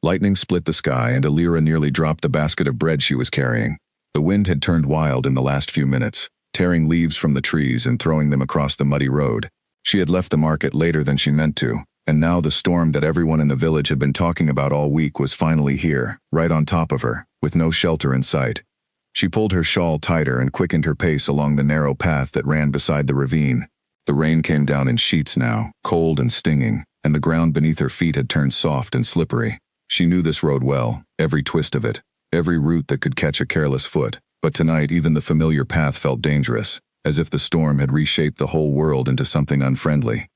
Lightning split the sky and Alira nearly dropped the basket of bread she was carrying. The wind had turned wild in the last few minutes, tearing leaves from the trees and throwing them across the muddy road. She had left the market later than she meant to, and now the storm that everyone in the village had been talking about all week was finally here, right on top of her, with no shelter in sight. She pulled her shawl tighter and quickened her pace along the narrow path that ran beside the ravine. The rain came down in sheets now, cold and stinging, and the ground beneath her feet had turned soft and slippery. She knew this road well, every twist of it, every route that could catch a careless foot, but tonight even the familiar path felt dangerous, as if the storm had reshaped the whole world into something unfriendly.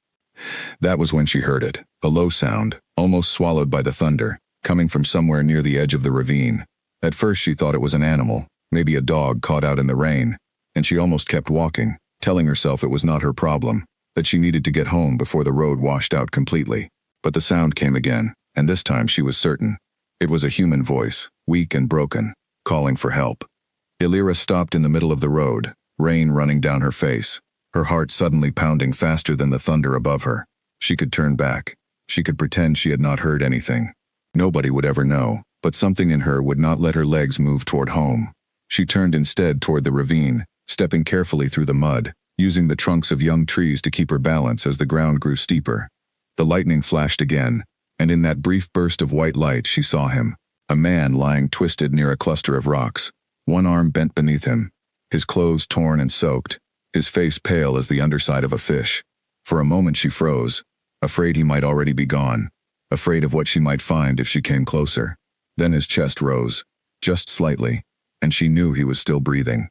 That was when she heard it, a low sound, almost swallowed by the thunder, coming from somewhere near the edge of the ravine. At first she thought it was an animal, maybe a dog caught out in the rain, and she almost kept walking, telling herself it was not her problem, that she needed to get home before the road washed out completely. But the sound came again, and this time she was certain. It was a human voice, weak and broken, calling for help. Alira stopped in the middle of the road, rain running down her face, her heart suddenly pounding faster than the thunder above her. She could turn back. She could pretend she had not heard anything. Nobody would ever know, but something in her would not let her legs move toward home. She turned instead toward the ravine, stepping carefully through the mud, using the trunks of young trees to keep her balance as the ground grew steeper. The lightning flashed again, and in that brief burst of white light she saw him, a man lying twisted near a cluster of rocks, one arm bent beneath him, his clothes torn and soaked, his face pale as the underside of a fish. For a moment she froze, afraid he might already be gone, afraid of what she might find if she came closer. Then his chest rose, just slightly, and she knew he was still breathing.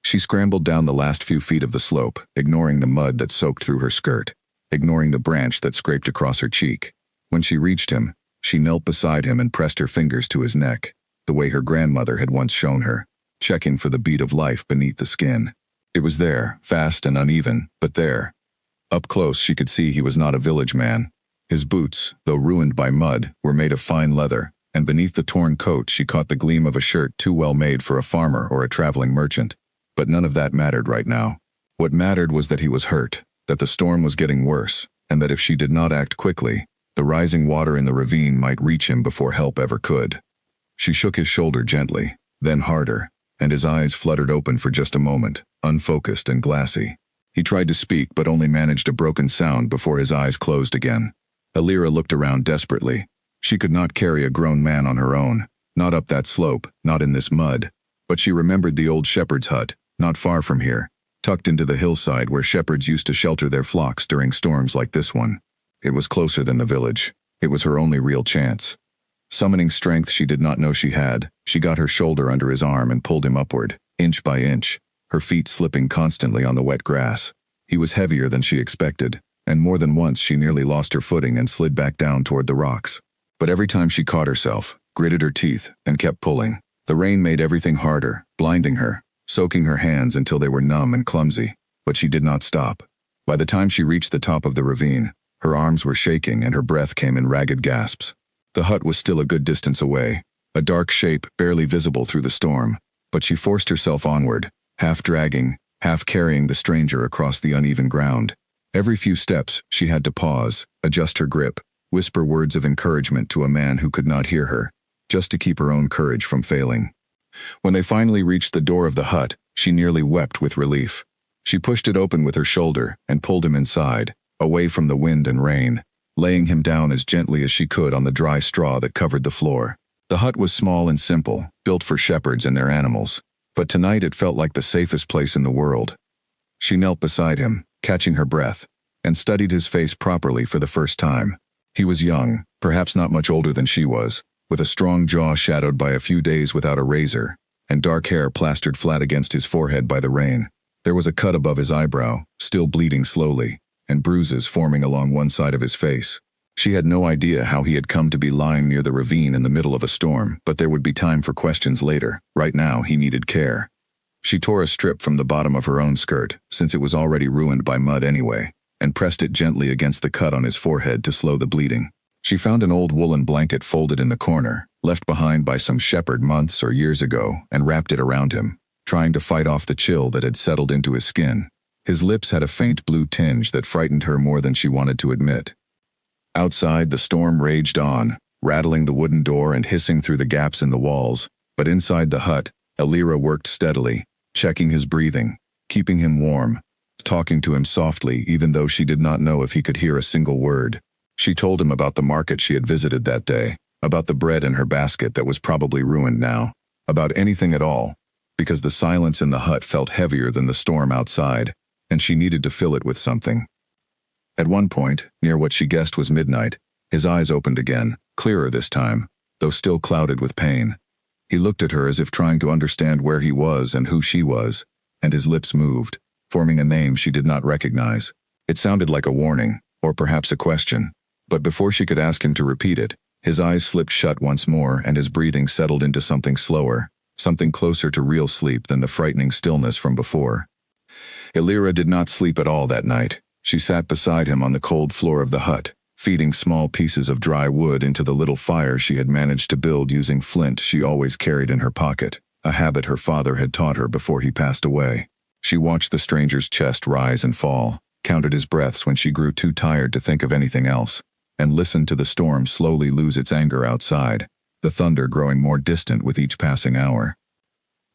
She scrambled down the last few feet of the slope, ignoring the mud that soaked through her skirt, ignoring the branch that scraped across her cheek. When she reached him, she knelt beside him and pressed her fingers to his neck, the way her grandmother had once shown her, checking for the beat of life beneath the skin. It was there, fast and uneven, but there. Up close she could see he was not a village man. His boots, though ruined by mud, were made of fine leather, and beneath the torn coat she caught the gleam of a shirt too well made for a farmer or a traveling merchant. But none of that mattered right now. What mattered was that he was hurt, that the storm was getting worse, and that if she did not act quickly, the rising water in the ravine might reach him before help ever could. She shook his shoulder gently, then harder, and his eyes fluttered open for just a moment, unfocused and glassy. He tried to speak but only managed a broken sound before his eyes closed again. Alira looked around desperately. She could not carry a grown man on her own, not up that slope, not in this mud. But she remembered the old shepherd's hut, not far from here, tucked into the hillside where shepherds used to shelter their flocks during storms like this one. It was closer than the village. It was her only real chance. Summoning strength she did not know she had, she got her shoulder under his arm and pulled him upward, inch by inch, her feet slipping constantly on the wet grass. He was heavier than she expected, and more than once she nearly lost her footing and slid back down toward the rocks. But every time she caught herself, gritted her teeth, and kept pulling. The rain made everything harder, blinding her, soaking her hands until they were numb and clumsy. But she did not stop. By the time she reached the top of the ravine, her arms were shaking and her breath came in ragged gasps. The hut was still a good distance away, a dark shape barely visible through the storm, but she forced herself onward, half dragging, half carrying the stranger across the uneven ground. Every few steps she had to pause, adjust her grip, whisper words of encouragement to a man who could not hear her, just to keep her own courage from failing. When they finally reached the door of the hut, she nearly wept with relief. She pushed it open with her shoulder and pulled him inside, away from the wind and rain, laying him down as gently as she could on the dry straw that covered the floor. The hut was small and simple, built for shepherds and their animals, but tonight it felt like the safest place in the world. She knelt beside him, catching her breath, and studied his face properly for the first time. He was young, perhaps not much older than she was, with a strong jaw shadowed by a few days without a razor, and dark hair plastered flat against his forehead by the rain. There was a cut above his eyebrow, still bleeding slowly, and bruises forming along one side of his face. She had no idea how he had come to be lying near the ravine in the middle of a storm, but there would be time for questions later. Right now, he needed care. She tore a strip from the bottom of her own skirt, since it was already ruined by mud anyway, and pressed it gently against the cut on his forehead to slow the bleeding. She found an old woolen blanket folded in the corner, left behind by some shepherd months or years ago, and wrapped it around him, trying to fight off the chill that had settled into his skin. His lips had a faint blue tinge that frightened her more than she wanted to admit. Outside, the storm raged on, rattling the wooden door and hissing through the gaps in the walls. But inside the hut, Alira worked steadily, checking his breathing, keeping him warm, talking to him softly even though she did not know if he could hear a single word. She told him about the market she had visited that day, about the bread in her basket that was probably ruined now, about anything at all, because the silence in the hut felt heavier than the storm outside, and she needed to fill it with something. At one point, near what she guessed was midnight, his eyes opened again, clearer this time, though still clouded with pain. He looked at her as if trying to understand where he was and who she was, and his lips moved, forming a name she did not recognize. It sounded like a warning, or perhaps a question, but before she could ask him to repeat it, his eyes slipped shut once more and his breathing settled into something slower, something closer to real sleep than the frightening stillness from before. Alira did not sleep at all that night. She sat beside him on the cold floor of the hut, feeding small pieces of dry wood into the little fire she had managed to build using flint she always carried in her pocket, a habit her father had taught her before he passed away. She watched the stranger's chest rise and fall, counted his breaths when she grew too tired to think of anything else, and listened to the storm slowly lose its anger outside, the thunder growing more distant with each passing hour.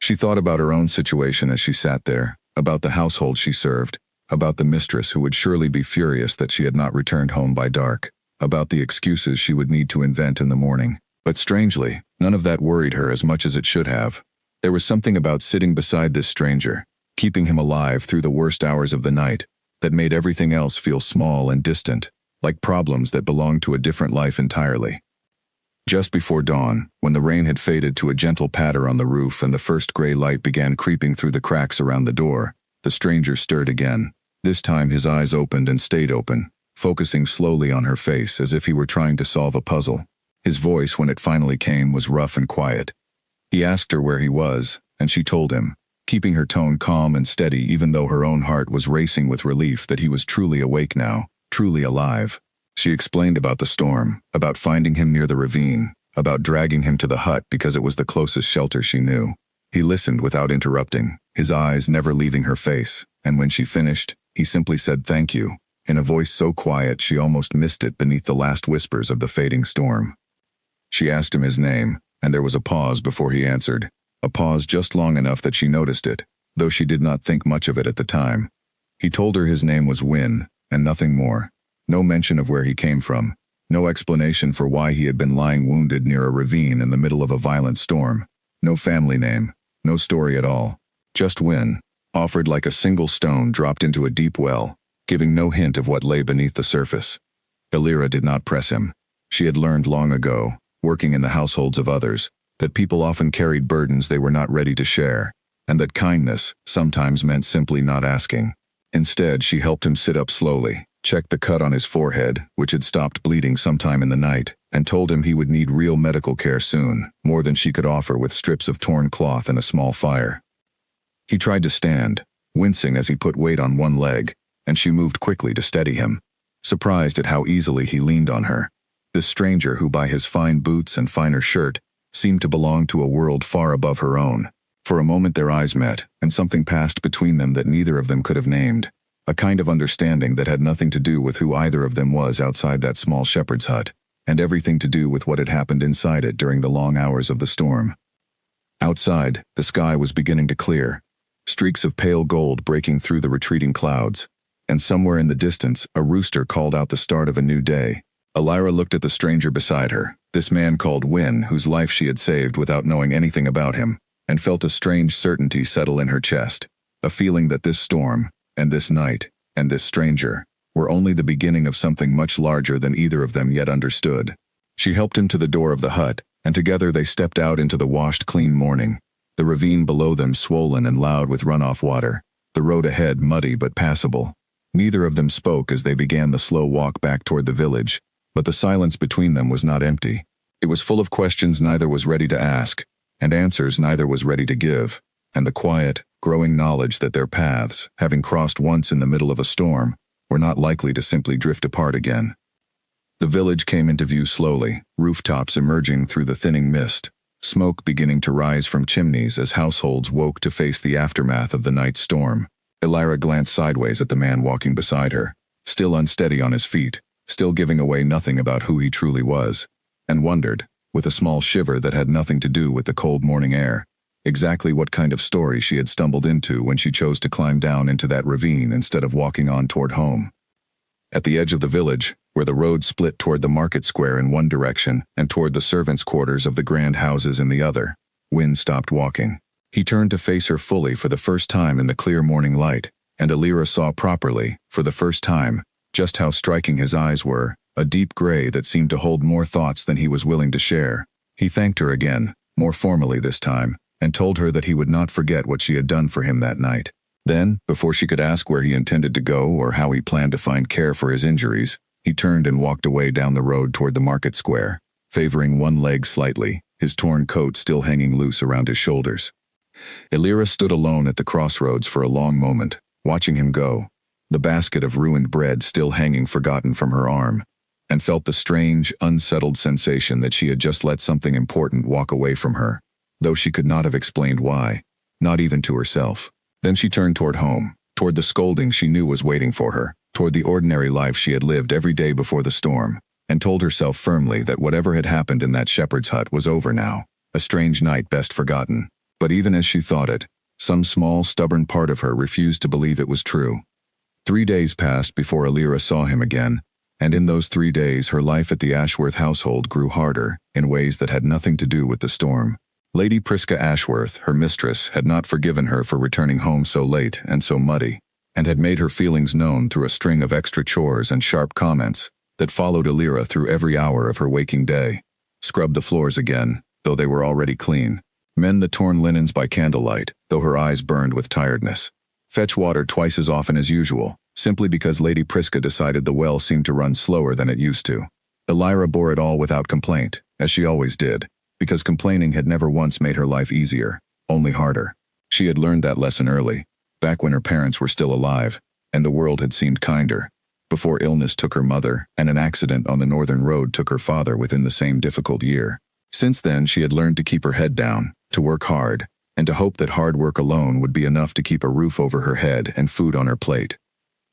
She thought about her own situation as she sat there, about the household she served, about the mistress who would surely be furious that she had not returned home by dark, about the excuses she would need to invent in the morning. But strangely, none of that worried her as much as it should have. There was something about sitting beside this stranger, keeping him alive through the worst hours of the night, that made everything else feel small and distant, like problems that belonged to a different life entirely. Just before dawn, when the rain had faded to a gentle patter on the roof and the first gray light began creeping through the cracks around the door, the stranger stirred again. This time his eyes opened and stayed open, focusing slowly on her face as if he were trying to solve a puzzle. His voice, when it finally came, was rough and quiet. He asked her where he was, and she told him, keeping her tone calm and steady even though her own heart was racing with relief that he was truly awake now, truly alive. She explained about the storm, about finding him near the ravine, about dragging him to the hut because it was the closest shelter she knew. He listened without interrupting, his eyes never leaving her face, and when she finished, he simply said thank you, in a voice so quiet she almost missed it beneath the last whispers of the fading storm. She asked him his name, and there was a pause before he answered, a pause just long enough that she noticed it, though she did not think much of it at the time. He told her his name was Win, and nothing more. No mention of where he came from, no explanation for why he had been lying wounded near a ravine in the middle of a violent storm, no family name, no story at all. Just Win, offered like a single stone dropped into a deep well, giving no hint of what lay beneath the surface. Alira did not press him. She had learned long ago, working in the households of others, that people often carried burdens they were not ready to share, and that kindness sometimes meant simply not asking. Instead, she helped him sit up slowly, checked the cut on his forehead, which had stopped bleeding sometime in the night, and told him he would need real medical care soon, more than she could offer with strips of torn cloth and a small fire. He tried to stand, wincing as he put weight on one leg, and she moved quickly to steady him, surprised at how easily he leaned on her. This stranger who, by his fine boots and finer shirt, seemed to belong to a world far above her own. For a moment their eyes met, and something passed between them that neither of them could have named. A kind of understanding that had nothing to do with who either of them was outside that small shepherd's hut, and everything to do with what had happened inside it during the long hours of the storm. Outside, the sky was beginning to clear, streaks of pale gold breaking through the retreating clouds, and somewhere in the distance a rooster called out the start of a new day. Alira looked at the stranger beside her, this man called Win, whose life she had saved without knowing anything about him, and felt a strange certainty settle in her chest, a feeling that this storm, and this night, and this stranger, were only the beginning of something much larger than either of them yet understood. She helped him to the door of the hut, and together they stepped out into the washed clean morning, the ravine below them swollen and loud with runoff water, the road ahead muddy but passable. Neither of them spoke as they began the slow walk back toward the village, but the silence between them was not empty. It was full of questions neither was ready to ask, and answers neither was ready to give, and the quiet, growing knowledge that their paths, having crossed once in the middle of a storm, were not likely to simply drift apart again. The village came into view slowly, rooftops emerging through the thinning mist, smoke beginning to rise from chimneys as households woke to face the aftermath of the night's storm. Alira glanced sideways at the man walking beside her, still unsteady on his feet, still giving away nothing about who he truly was. and wondered, with a small shiver that had nothing to do with the cold morning air, exactly what kind of story she had stumbled into when she chose to climb down into that ravine instead of walking on toward home. At the edge of the village, where the road split toward the market square in one direction and toward the servants' quarters of the grand houses in the other, Wynne stopped walking. He turned to face her fully for the first time in the clear morning light, and Alira saw properly, for the first time, just how striking his eyes were, a deep gray that seemed to hold more thoughts than he was willing to share. He thanked her again, more formally this time, and told her that he would not forget what she had done for him that night. Then, before she could ask where he intended to go or how he planned to find care for his injuries, he turned and walked away down the road toward the market square, favoring one leg slightly, his torn coat still hanging loose around his shoulders. Alira stood alone at the crossroads for a long moment, watching him go, the basket of ruined bread still hanging forgotten from her arm, and felt the strange, unsettled sensation that she had just let something important walk away from her, though she could not have explained why, not even to herself. Then she turned toward home, toward the scolding she knew was waiting for her, toward the ordinary life she had lived every day before the storm, and told herself firmly that whatever had happened in that shepherd's hut was over now, a strange night best forgotten. But even as she thought it, some small, stubborn part of her refused to believe it was true. 3 days passed before Alira saw him again, and in those 3 days her life at the Ashworth household grew harder in ways that had nothing to do with the storm. Lady Prisca Ashworth, her mistress, had not forgiven her for returning home so late and so muddy, and had made her feelings known through a string of extra chores and sharp comments that followed Alira through every hour of her waking day. Scrub the floors again, though they were already clean. Mend the torn linens by candlelight, though her eyes burned with tiredness. Fetch water twice as often as usual, simply because Lady Prisca decided the well seemed to run slower than it used to. Alira bore it all without complaint, as she always did, because complaining had never once made her life easier, only harder. She had learned that lesson early, back when her parents were still alive, and the world had seemed kinder, before illness took her mother and an accident on the northern road took her father within the same difficult year. Since then she had learned to keep her head down, to work hard, and to hope that hard work alone would be enough to keep a roof over her head and food on her plate.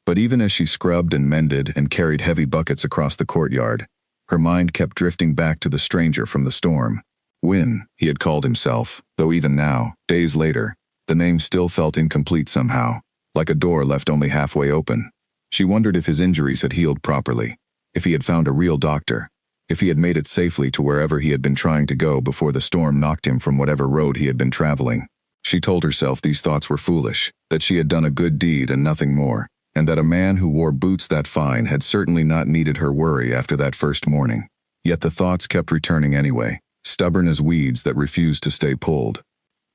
But even as she scrubbed and mended and carried heavy buckets across the courtyard, her mind kept drifting back to the stranger from the storm. Wynne, he had called himself, though even now, days later, the name still felt incomplete somehow, like a door left only halfway open. She wondered if his injuries had healed properly, if he had found a real doctor, if he had made it safely to wherever he had been trying to go before the storm knocked him from whatever road he had been traveling. She told herself these thoughts were foolish, that she had done a good deed and nothing more, and that a man who wore boots that fine had certainly not needed her worry after that first morning. Yet the thoughts kept returning anyway, stubborn as weeds that refused to stay pulled.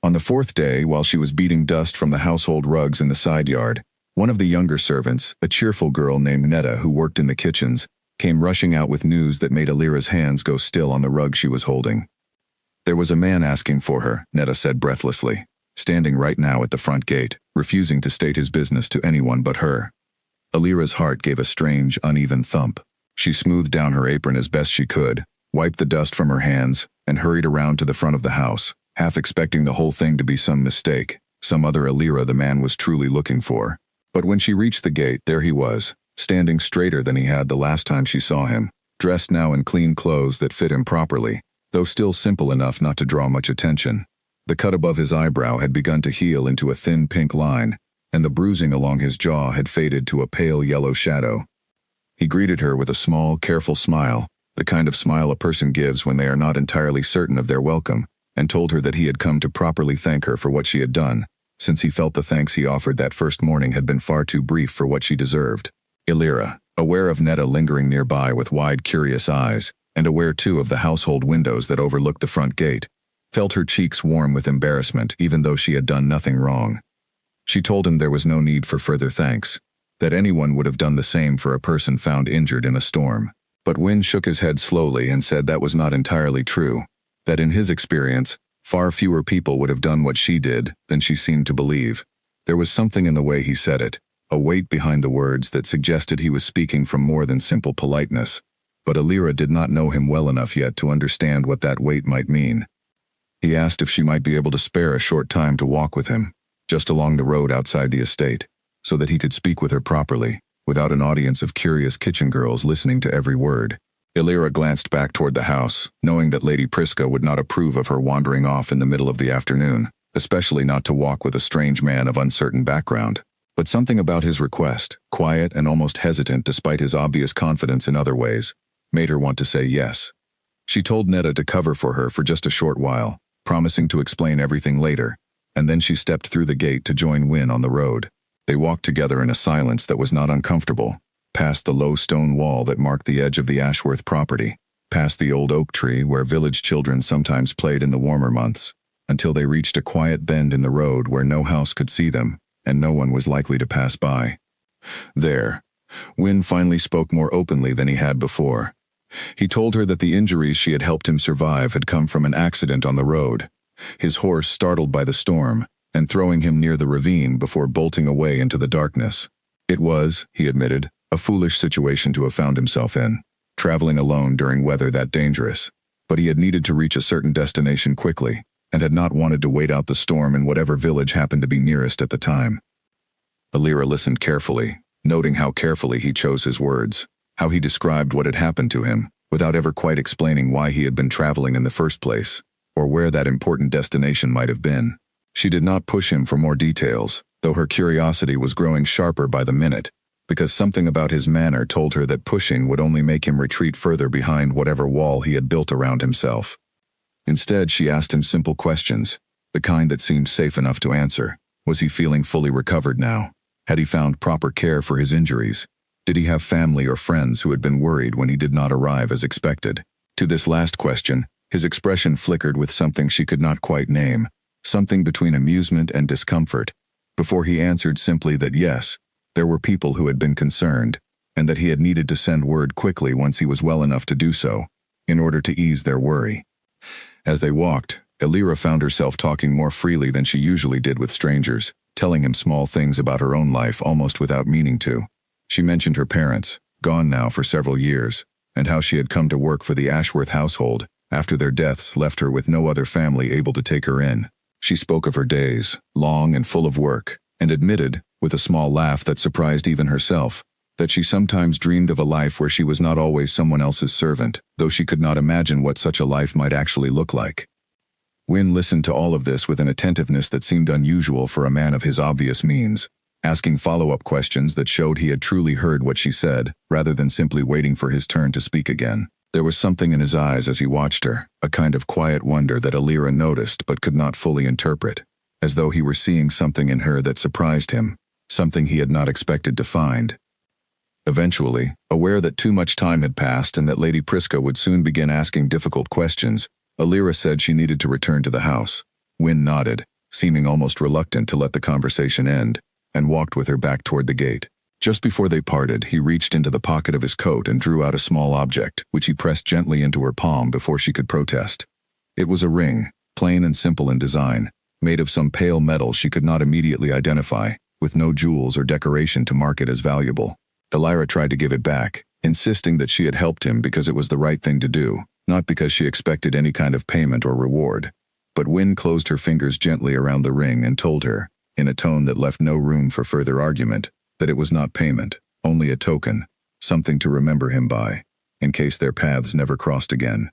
On the 4th day, while she was beating dust from the household rugs in the side yard, one of the younger servants, a cheerful girl named Netta who worked in the kitchens, came rushing out with news that made Alira's hands go still on the rug she was holding. There was a man asking for her, Netta said breathlessly, standing right now at the front gate, refusing to state his business to anyone but her. Alira's heart gave a strange, uneven thump. She smoothed down her apron as best she could, wiped the dust from her hands, and hurried around to the front of the house, half expecting the whole thing to be some mistake, some other Alira the man was truly looking for. But when she reached the gate, there he was, standing straighter than he had the last time she saw him, dressed now in clean clothes that fit him properly, though still simple enough not to draw much attention. The cut above his eyebrow had begun to heal into a thin pink line, and the bruising along his jaw had faded to a pale yellow shadow. He greeted her with a small, careful smile, the kind of smile a person gives when they are not entirely certain of their welcome, and told her that he had come to properly thank her for what she had done, since he felt the thanks he offered that first morning had been far too brief for what she deserved. Alira, aware of Netta lingering nearby with wide, curious eyes, and aware too of the household windows that overlooked the front gate, felt her cheeks warm with embarrassment even though she had done nothing wrong. She told him there was no need for further thanks, that anyone would have done the same for a person found injured in a storm. But Wynne shook his head slowly and said that was not entirely true, that in his experience, far fewer people would have done what she did than she seemed to believe. There was something in the way he said it, a weight behind the words that suggested he was speaking from more than simple politeness, but Alira did not know him well enough yet to understand what that weight might mean. He asked if she might be able to spare a short time to walk with him, just along the road outside the estate, so that he could speak with her properly, without an audience of curious kitchen girls listening to every word. Illyra glanced back toward the house, knowing that Lady Priska would not approve of her wandering off in the middle of the afternoon, especially not to walk with a strange man of uncertain background. But something about his request, quiet and almost hesitant despite his obvious confidence in other ways, made her want to say yes. She told Netta to cover for her for just a short while, promising to explain everything later, and then she stepped through the gate to join Wynne on the road. They walked together in a silence that was not uncomfortable, past the low stone wall that marked the edge of the Ashworth property, past the old oak tree where village children sometimes played in the warmer months, until they reached a quiet bend in the road where no house could see them, and no one was likely to pass by. There, Wynne finally spoke more openly than he had before. He told her that the injuries she had helped him survive had come from an accident on the road, his horse startled by the storm, and throwing him near the ravine before bolting away into the darkness. It was, he admitted, a foolish situation to have found himself in, traveling alone during weather that dangerous, but he had needed to reach a certain destination quickly, and had not wanted to wait out the storm in whatever village happened to be nearest at the time. Illyra listened carefully, noting how carefully he chose his words, how he described what had happened to him, without ever quite explaining why he had been traveling in the first place, or where that important destination might have been. She did not push him for more details, though her curiosity was growing sharper by the minute, because something about his manner told her that pushing would only make him retreat further behind whatever wall he had built around himself. Instead, she asked him simple questions, the kind that seemed safe enough to answer. Was he feeling fully recovered now? Had he found proper care for his injuries? Did he have family or friends who had been worried when he did not arrive as expected? To this last question, his expression flickered with something she could not quite name, something between amusement and discomfort, before he answered simply that yes, there were people who had been concerned, and that he had needed to send word quickly once he was well enough to do so, in order to ease their worry. As they walked, Illyra found herself talking more freely than she usually did with strangers, telling him small things about her own life almost without meaning to. She mentioned her parents, gone now for several years, and how she had come to work for the Ashworth household, after their deaths left her with no other family able to take her in. She spoke of her days, long and full of work, and admitted, with a small laugh that surprised even herself, that she sometimes dreamed of a life where she was not always someone else's servant, though she could not imagine what such a life might actually look like. Wynne listened to all of this with an attentiveness that seemed unusual for a man of his obvious means, asking follow-up questions that showed he had truly heard what she said, rather than simply waiting for his turn to speak again. There was something in his eyes as he watched her, a kind of quiet wonder that Illyra noticed but could not fully interpret, as though he were seeing something in her that surprised him, something he had not expected to find. Eventually, aware that too much time had passed and that Lady Priska would soon begin asking difficult questions, Illyra said she needed to return to the house. Wynne nodded, seeming almost reluctant to let the conversation end, and walked with her back toward the gate. Just before they parted, he reached into the pocket of his coat and drew out a small object, which he pressed gently into her palm before she could protest. It was a ring, plain and simple in design, made of some pale metal she could not immediately identify, with no jewels or decoration to mark it as valuable. Illyra tried to give it back, insisting that she had helped him because it was the right thing to do, not because she expected any kind of payment or reward. But Wynne closed her fingers gently around the ring and told her, in a tone that left no room for further argument, that it was not payment, only a token, something to remember him by, in case their paths never crossed again.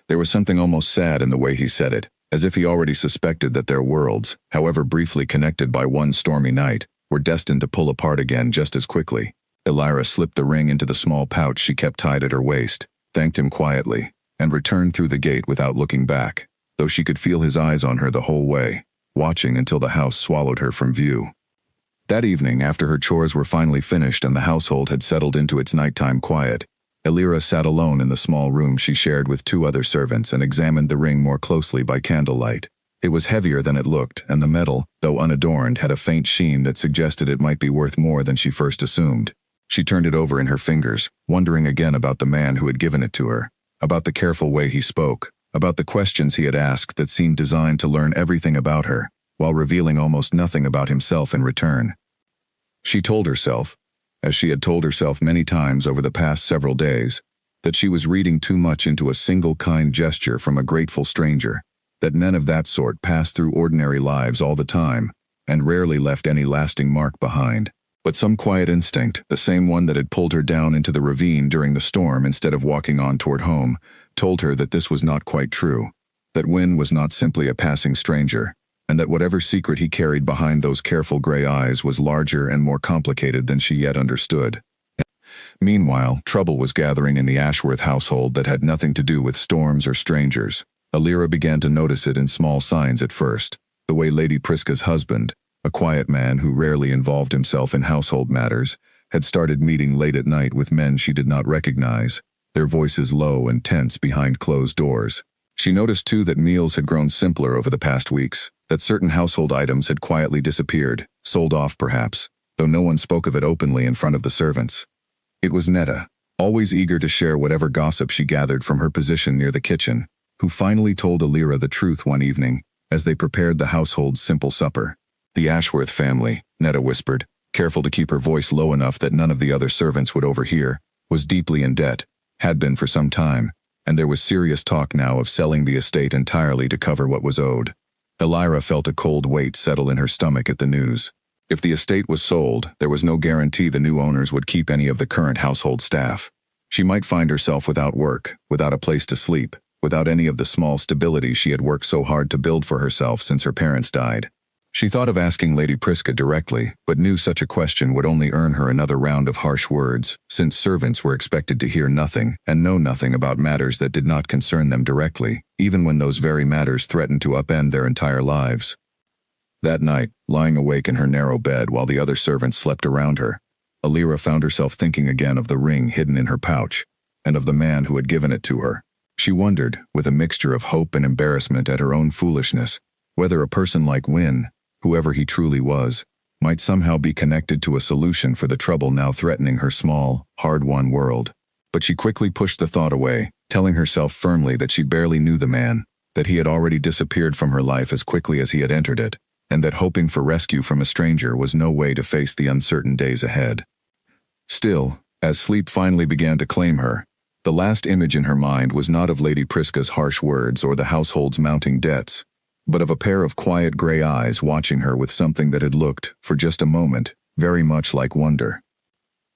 There was something almost sad in the way he said it, as if he already suspected that their worlds, however briefly connected by one stormy night, were destined to pull apart again just as quickly. Illyra slipped the ring into the small pouch she kept tied at her waist, thanked him quietly, and returned through the gate without looking back, though she could feel his eyes on her the whole way, watching until the house swallowed her from view. That evening, after her chores were finally finished and the household had settled into its nighttime quiet, Illyra sat alone in the small room she shared with two other servants and examined the ring more closely by candlelight. It was heavier than it looked, and the metal, though unadorned, had a faint sheen that suggested it might be worth more than she first assumed. She turned it over in her fingers, wondering again about the man who had given it to her, about the careful way he spoke, about the questions he had asked that seemed designed to learn everything about her, while revealing almost nothing about himself in return. She told herself, as she had told herself many times over the past several days, that she was reading too much into a single kind gesture from a grateful stranger, that men of that sort passed through ordinary lives all the time, and rarely left any lasting mark behind. But some quiet instinct, the same one that had pulled her down into the ravine during the storm instead of walking on toward home, told her that this was not quite true, that Wynne was not simply a passing stranger, and that whatever secret he carried behind those careful gray eyes was larger and more complicated than she yet understood. Meanwhile, trouble was gathering in the Ashworth household that had nothing to do with storms or strangers. Alira began to notice it in small signs at first. The way Lady Prisca's husband, a quiet man who rarely involved himself in household matters, had started meeting late at night with men she did not recognize, their voices low and tense behind closed doors. She noticed too that meals had grown simpler over the past weeks, that certain household items had quietly disappeared, sold off perhaps, though no one spoke of it openly in front of the servants. It was Netta, always eager to share whatever gossip she gathered from her position near the kitchen, who finally told Alira the truth one evening, as they prepared the household's simple supper. The Ashworth family, Netta whispered, careful to keep her voice low enough that none of the other servants would overhear, was deeply in debt, had been for some time, and there was serious talk now of selling the estate entirely to cover what was owed. Alira felt a cold weight settle in her stomach at the news. If the estate was sold, there was no guarantee the new owners would keep any of the current household staff. She might find herself without work, without a place to sleep, without any of the small stability she had worked so hard to build for herself since her parents died. She thought of asking Lady Prisca directly, but knew such a question would only earn her another round of harsh words, since servants were expected to hear nothing and know nothing about matters that did not concern them directly, even when those very matters threatened to upend their entire lives. That night, lying awake in her narrow bed while the other servants slept around her, Alira found herself thinking again of the ring hidden in her pouch, and of the man who had given it to her. She wondered, with a mixture of hope and embarrassment at her own foolishness, whether a person like Wynne, whoever he truly was, might somehow be connected to a solution for the trouble now threatening her small, hard-won world. But she quickly pushed the thought away, telling herself firmly that she barely knew the man, that he had already disappeared from her life as quickly as he had entered it, and that hoping for rescue from a stranger was no way to face the uncertain days ahead. Still, as sleep finally began to claim her, the last image in her mind was not of Lady Prisca's harsh words or the household's mounting debts, but of a pair of quiet gray eyes watching her with something that had looked, for just a moment, very much like wonder.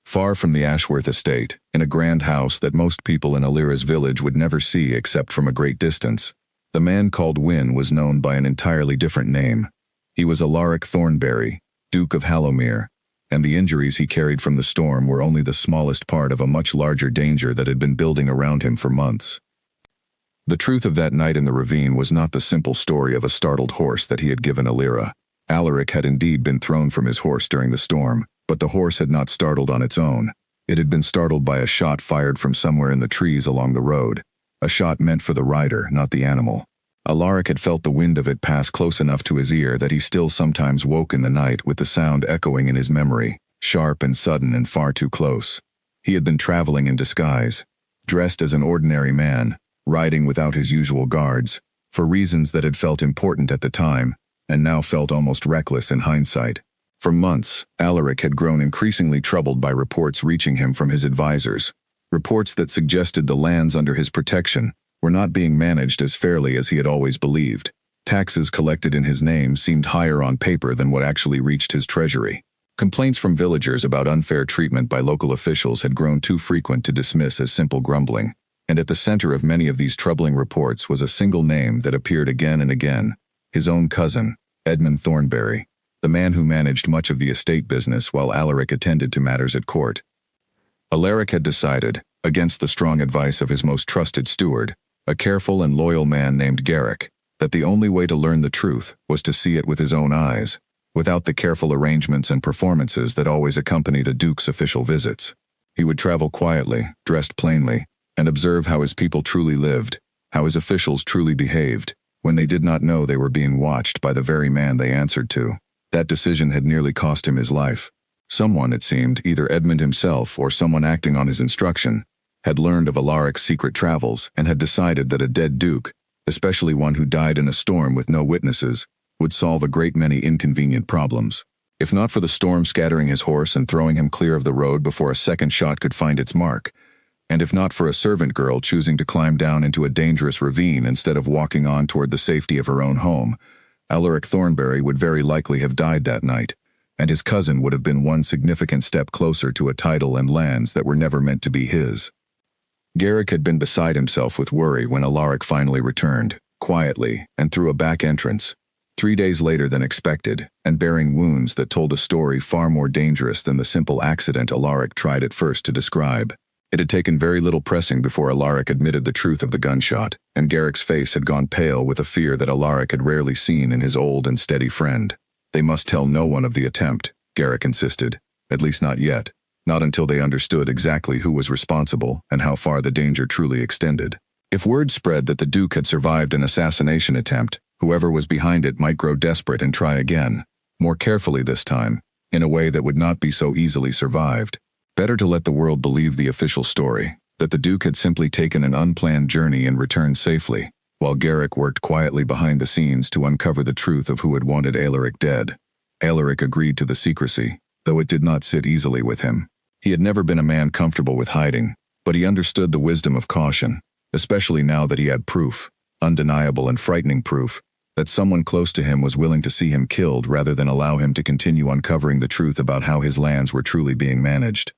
Far from the Ashworth estate, in a grand house that most people in Alira's village would never see except from a great distance, the man called Wynne was known by an entirely different name. He was Alaric Thornberry, Duke of Hallowmere, and the injuries he carried from the storm were only the smallest part of a much larger danger that had been building around him for months. The truth of that night in the ravine was not the simple story of a startled horse that he had given Alira. Alaric had indeed been thrown from his horse during the storm, but the horse had not startled on its own. It had been startled by a shot fired from somewhere in the trees along the road, a shot meant for the rider, not the animal. Alaric had felt the wind of it pass close enough to his ear that he still sometimes woke in the night with the sound echoing in his memory, sharp and sudden and far too close. He had been traveling in disguise, dressed as an ordinary man, riding without his usual guards, for reasons that had felt important at the time, and now felt almost reckless in hindsight. For months, Alaric had grown increasingly troubled by reports reaching him from his advisors, reports that suggested the lands under his protection were not being managed as fairly as he had always believed. Taxes collected in his name seemed higher on paper than what actually reached his treasury. Complaints from villagers about unfair treatment by local officials had grown too frequent to dismiss as simple grumbling, and at the center of many of these troubling reports was a single name that appeared again and again, his own cousin, Edmund Thornberry, the man who managed much of the estate business while Alaric attended to matters at court. Alaric had decided, against the strong advice of his most trusted steward, a careful and loyal man named Garrick, that the only way to learn the truth was to see it with his own eyes, without the careful arrangements and performances that always accompanied a duke's official visits. He would travel quietly, dressed plainly, and observe how his people truly lived, how his officials truly behaved, when they did not know they were being watched by the very man they answered to. That decision had nearly cost him his life. Someone, it seemed, either Edmund himself or someone acting on his instruction, had learned of Alaric's secret travels and had decided that a dead duke, especially one who died in a storm with no witnesses, would solve a great many inconvenient problems. If not for the storm scattering his horse and throwing him clear of the road before a second shot could find its mark, and if not for a servant girl choosing to climb down into a dangerous ravine instead of walking on toward the safety of her own home, Alaric Thornberry would very likely have died that night, and his cousin would have been one significant step closer to a title and lands that were never meant to be his. Garrick had been beside himself with worry when Alaric finally returned, quietly and through a back entrance, 3 days later than expected, and bearing wounds that told a story far more dangerous than the simple accident Alaric tried at first to describe. It had taken very little pressing before Alaric admitted the truth of the gunshot, and Garrick's face had gone pale with a fear that Alaric had rarely seen in his old and steady friend. They must tell no one of the attempt, Garrick insisted, at least not yet, not until they understood exactly who was responsible and how far the danger truly extended. If word spread that the Duke had survived an assassination attempt, whoever was behind it might grow desperate and try again, more carefully this time, in a way that would not be so easily survived. Better to let the world believe the official story, that the Duke had simply taken an unplanned journey and returned safely, while Garrick worked quietly behind the scenes to uncover the truth of who had wanted Alaric dead. Alaric agreed to the secrecy, though it did not sit easily with him. He had never been a man comfortable with hiding, but he understood the wisdom of caution, especially now that he had proof, undeniable and frightening proof, that someone close to him was willing to see him killed rather than allow him to continue uncovering the truth about how his lands were truly being managed.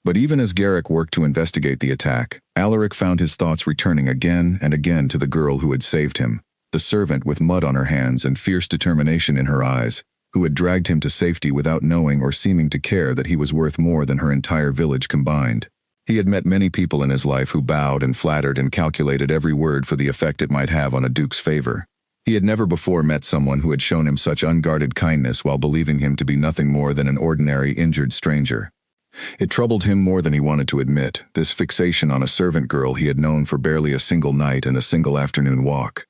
But even as Garrick worked to investigate the attack, Alaric found his thoughts returning again and again to the girl who had saved him, the servant with mud on her hands and fierce determination in her eyes, who had dragged him to safety without knowing or seeming to care that he was worth more than her entire village combined. He had met many people in his life who bowed and flattered and calculated every word for the effect it might have on a duke's favor. He had never before met someone who had shown him such unguarded kindness while believing him to be nothing more than an ordinary, injured stranger. It troubled him more than he wanted to admit, this fixation on a servant girl he had known for barely a single night and a single afternoon walk.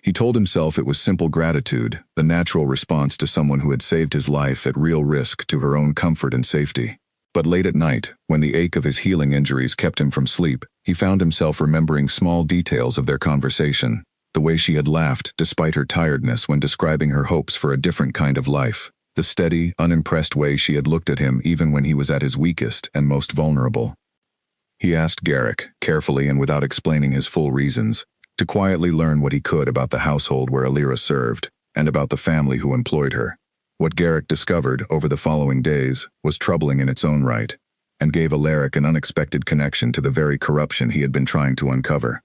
He told himself it was simple gratitude, the natural response to someone who had saved his life at real risk to her own comfort and safety. But late at night, when the ache of his healing injuries kept him from sleep, he found himself remembering small details of their conversation, the way she had laughed despite her tiredness when describing her hopes for a different kind of life, the steady, unimpressed way she had looked at him even when he was at his weakest and most vulnerable. He asked Garrick, carefully and without explaining his full reasons, to quietly learn what he could about the household where Alira served, and about the family who employed her. What Garrick discovered over the following days was troubling in its own right, and gave Alaric an unexpected connection to the very corruption he had been trying to uncover.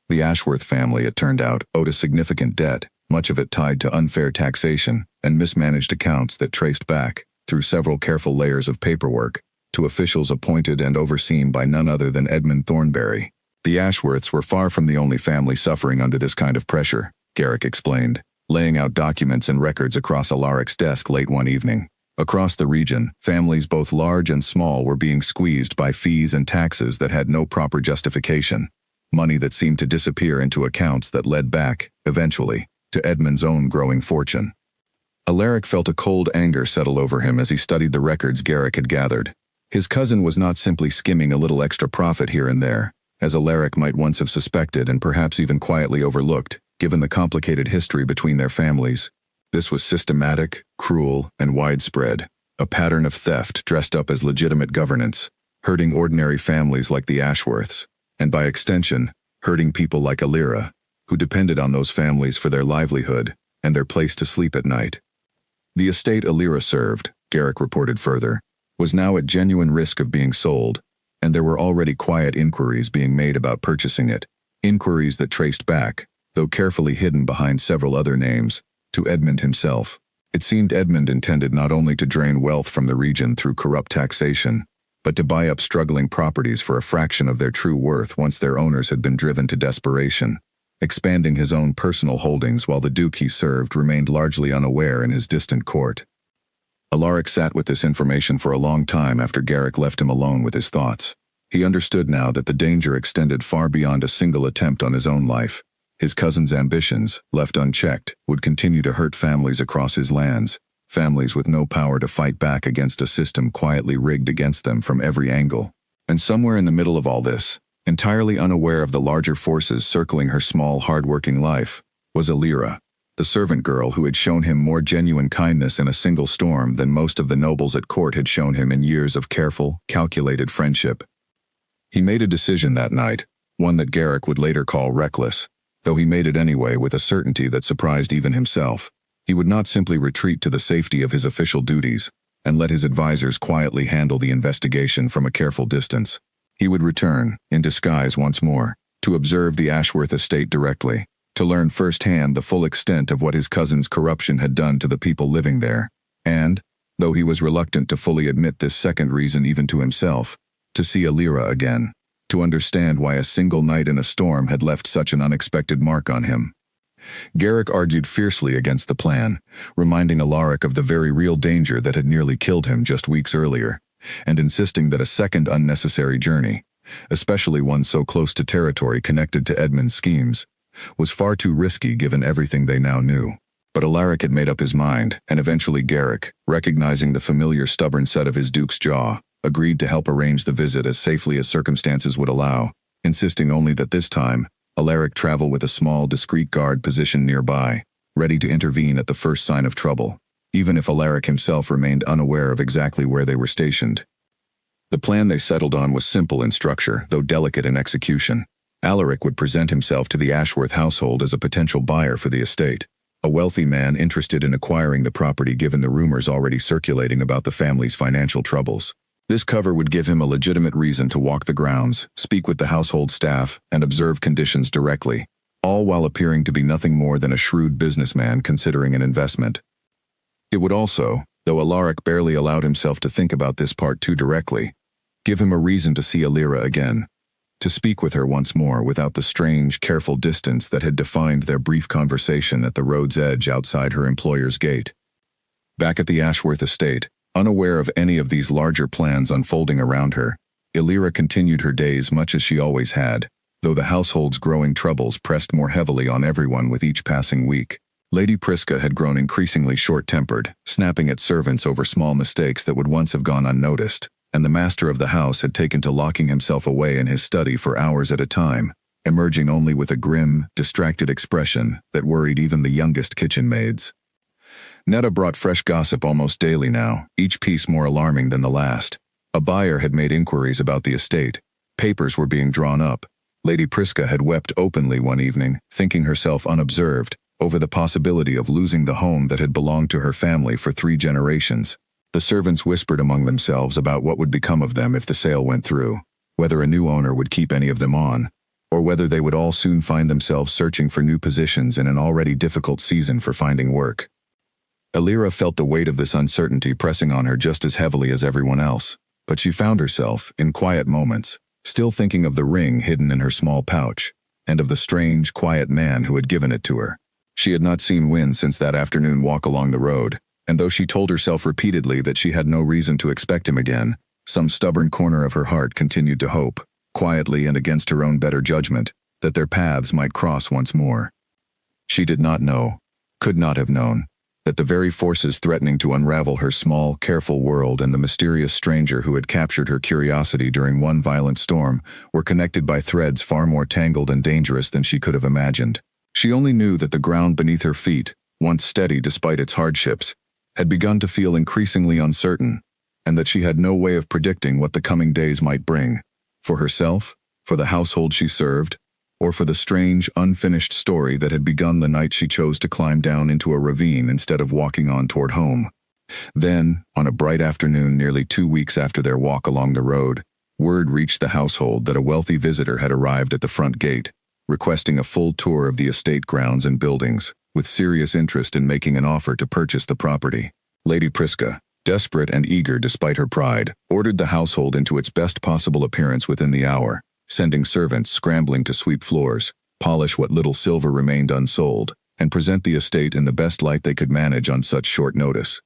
The Ashworth family, it turned out, owed a significant debt, much of it tied to unfair taxation and mismanaged accounts that traced back, through several careful layers of paperwork, to officials appointed and overseen by none other than Edmund Thornberry. The Ashworths were far from the only family suffering under this kind of pressure, Garrick explained, laying out documents and records across Alaric's desk late one evening. Across the region, families both large and small were being squeezed by fees and taxes that had no proper justification, money that seemed to disappear into accounts that led back, eventually, to Edmund's own growing fortune. Alaric felt a cold anger settle over him as he studied the records Garrick had gathered. His cousin was not simply skimming a little extra profit here and there, as Alaric might once have suspected and perhaps even quietly overlooked, given the complicated history between their families. This was systematic, cruel, and widespread, a pattern of theft dressed up as legitimate governance, hurting ordinary families like the Ashworths, and by extension, hurting people like Alira, who depended on those families for their livelihood and their place to sleep at night. The estate Alira served, Garrick reported further, was now at genuine risk of being sold, and there were already quiet inquiries being made about purchasing it, inquiries that traced back, though carefully hidden behind several other names, to Edmund himself. It seemed Edmund intended not only to drain wealth from the region through corrupt taxation, but to buy up struggling properties for a fraction of their true worth once their owners had been driven to desperation, expanding his own personal holdings while the Duke he served remained largely unaware in his distant court. Alaric sat with this information for a long time after Garrick left him alone with his thoughts. He understood now that the danger extended far beyond a single attempt on his own life. His cousin's ambitions, left unchecked, would continue to hurt families across his lands, families with no power to fight back against a system quietly rigged against them from every angle. And somewhere in the middle of all this, entirely unaware of the larger forces circling her small, hard-working life, was Alira, the servant girl who had shown him more genuine kindness in a single storm than most of the nobles at court had shown him in years of careful, calculated friendship. He made a decision that night, one that Garrick would later call reckless, though he made it anyway with a certainty that surprised even himself. He would not simply retreat to the safety of his official duties and let his advisors quietly handle the investigation from a careful distance. He would return, in disguise once more, to observe the Ashworth estate directly, to learn firsthand the full extent of what his cousin's corruption had done to the people living there, and, though he was reluctant to fully admit this second reason even to himself, to see Alira again, to understand why a single night in a storm had left such an unexpected mark on him. Garrick argued fiercely against the plan, reminding Alaric of the very real danger that had nearly killed him just weeks earlier, and insisting that a second unnecessary journey, especially one so close to territory connected to Edmund's schemes, was far too risky given everything they now knew. But Alaric had made up his mind, and eventually Garrick, recognizing the familiar stubborn set of his duke's jaw, agreed to help arrange the visit as safely as circumstances would allow, insisting only that this time, Alaric travel with a small, discreet guard positioned nearby, ready to intervene at the first sign of trouble, even if Alaric himself remained unaware of exactly where they were stationed. The plan they settled on was simple in structure, though delicate in execution. Alaric would present himself to the Ashworth household as a potential buyer for the estate, a wealthy man interested in acquiring the property given the rumors already circulating about the family's financial troubles. This cover would give him a legitimate reason to walk the grounds, speak with the household staff, and observe conditions directly, all while appearing to be nothing more than a shrewd businessman considering an investment. It would also, though Alaric barely allowed himself to think about this part too directly, give him a reason to see Alira again, to speak with her once more without the strange, careful distance that had defined their brief conversation at the road's edge outside her employer's gate. Back at the Ashworth estate, unaware of any of these larger plans unfolding around her, Alira continued her days much as she always had, though the household's growing troubles pressed more heavily on everyone with each passing week. Lady Prisca had grown increasingly short-tempered, snapping at servants over small mistakes that would once have gone unnoticed, and the master of the house had taken to locking himself away in his study for hours at a time, emerging only with a grim, distracted expression that worried even the youngest kitchen maids. Netta brought fresh gossip almost daily now, each piece more alarming than the last. A buyer had made inquiries about the estate. Papers were being drawn up. Lady Prisca had wept openly one evening, thinking herself unobserved, over the possibility of losing the home that had belonged to her family for 3 generations. The servants whispered among themselves about what would become of them if the sale went through, whether a new owner would keep any of them on, or whether they would all soon find themselves searching for new positions in an already difficult season for finding work. Alira felt the weight of this uncertainty pressing on her just as heavily as everyone else, but she found herself, in quiet moments, still thinking of the ring hidden in her small pouch, and of the strange, quiet man who had given it to her. She had not seen Wynne since that afternoon walk along the road, and though she told herself repeatedly that she had no reason to expect him again, some stubborn corner of her heart continued to hope, quietly and against her own better judgment, that their paths might cross once more. She did not know, could not have known, that the very forces threatening to unravel her small, careful world and the mysterious stranger who had captured her curiosity during one violent storm were connected by threads far more tangled and dangerous than she could have imagined. She only knew that the ground beneath her feet, once steady despite its hardships, had begun to feel increasingly uncertain, and that she had no way of predicting what the coming days might bring, for herself, for the household she served, or for the strange, unfinished story that had begun the night she chose to climb down into a ravine instead of walking on toward home. Then, on a bright afternoon nearly 2 weeks after their walk along the road, word reached the household that a wealthy visitor had arrived at the front gate, requesting a full tour of the estate grounds and buildings, with serious interest in making an offer to purchase the property. Lady Prisca, desperate and eager despite her pride, ordered the household into its best possible appearance within the hour, sending servants scrambling to sweep floors, polish what little silver remained unsold, and present the estate in the best light they could manage on such short notice.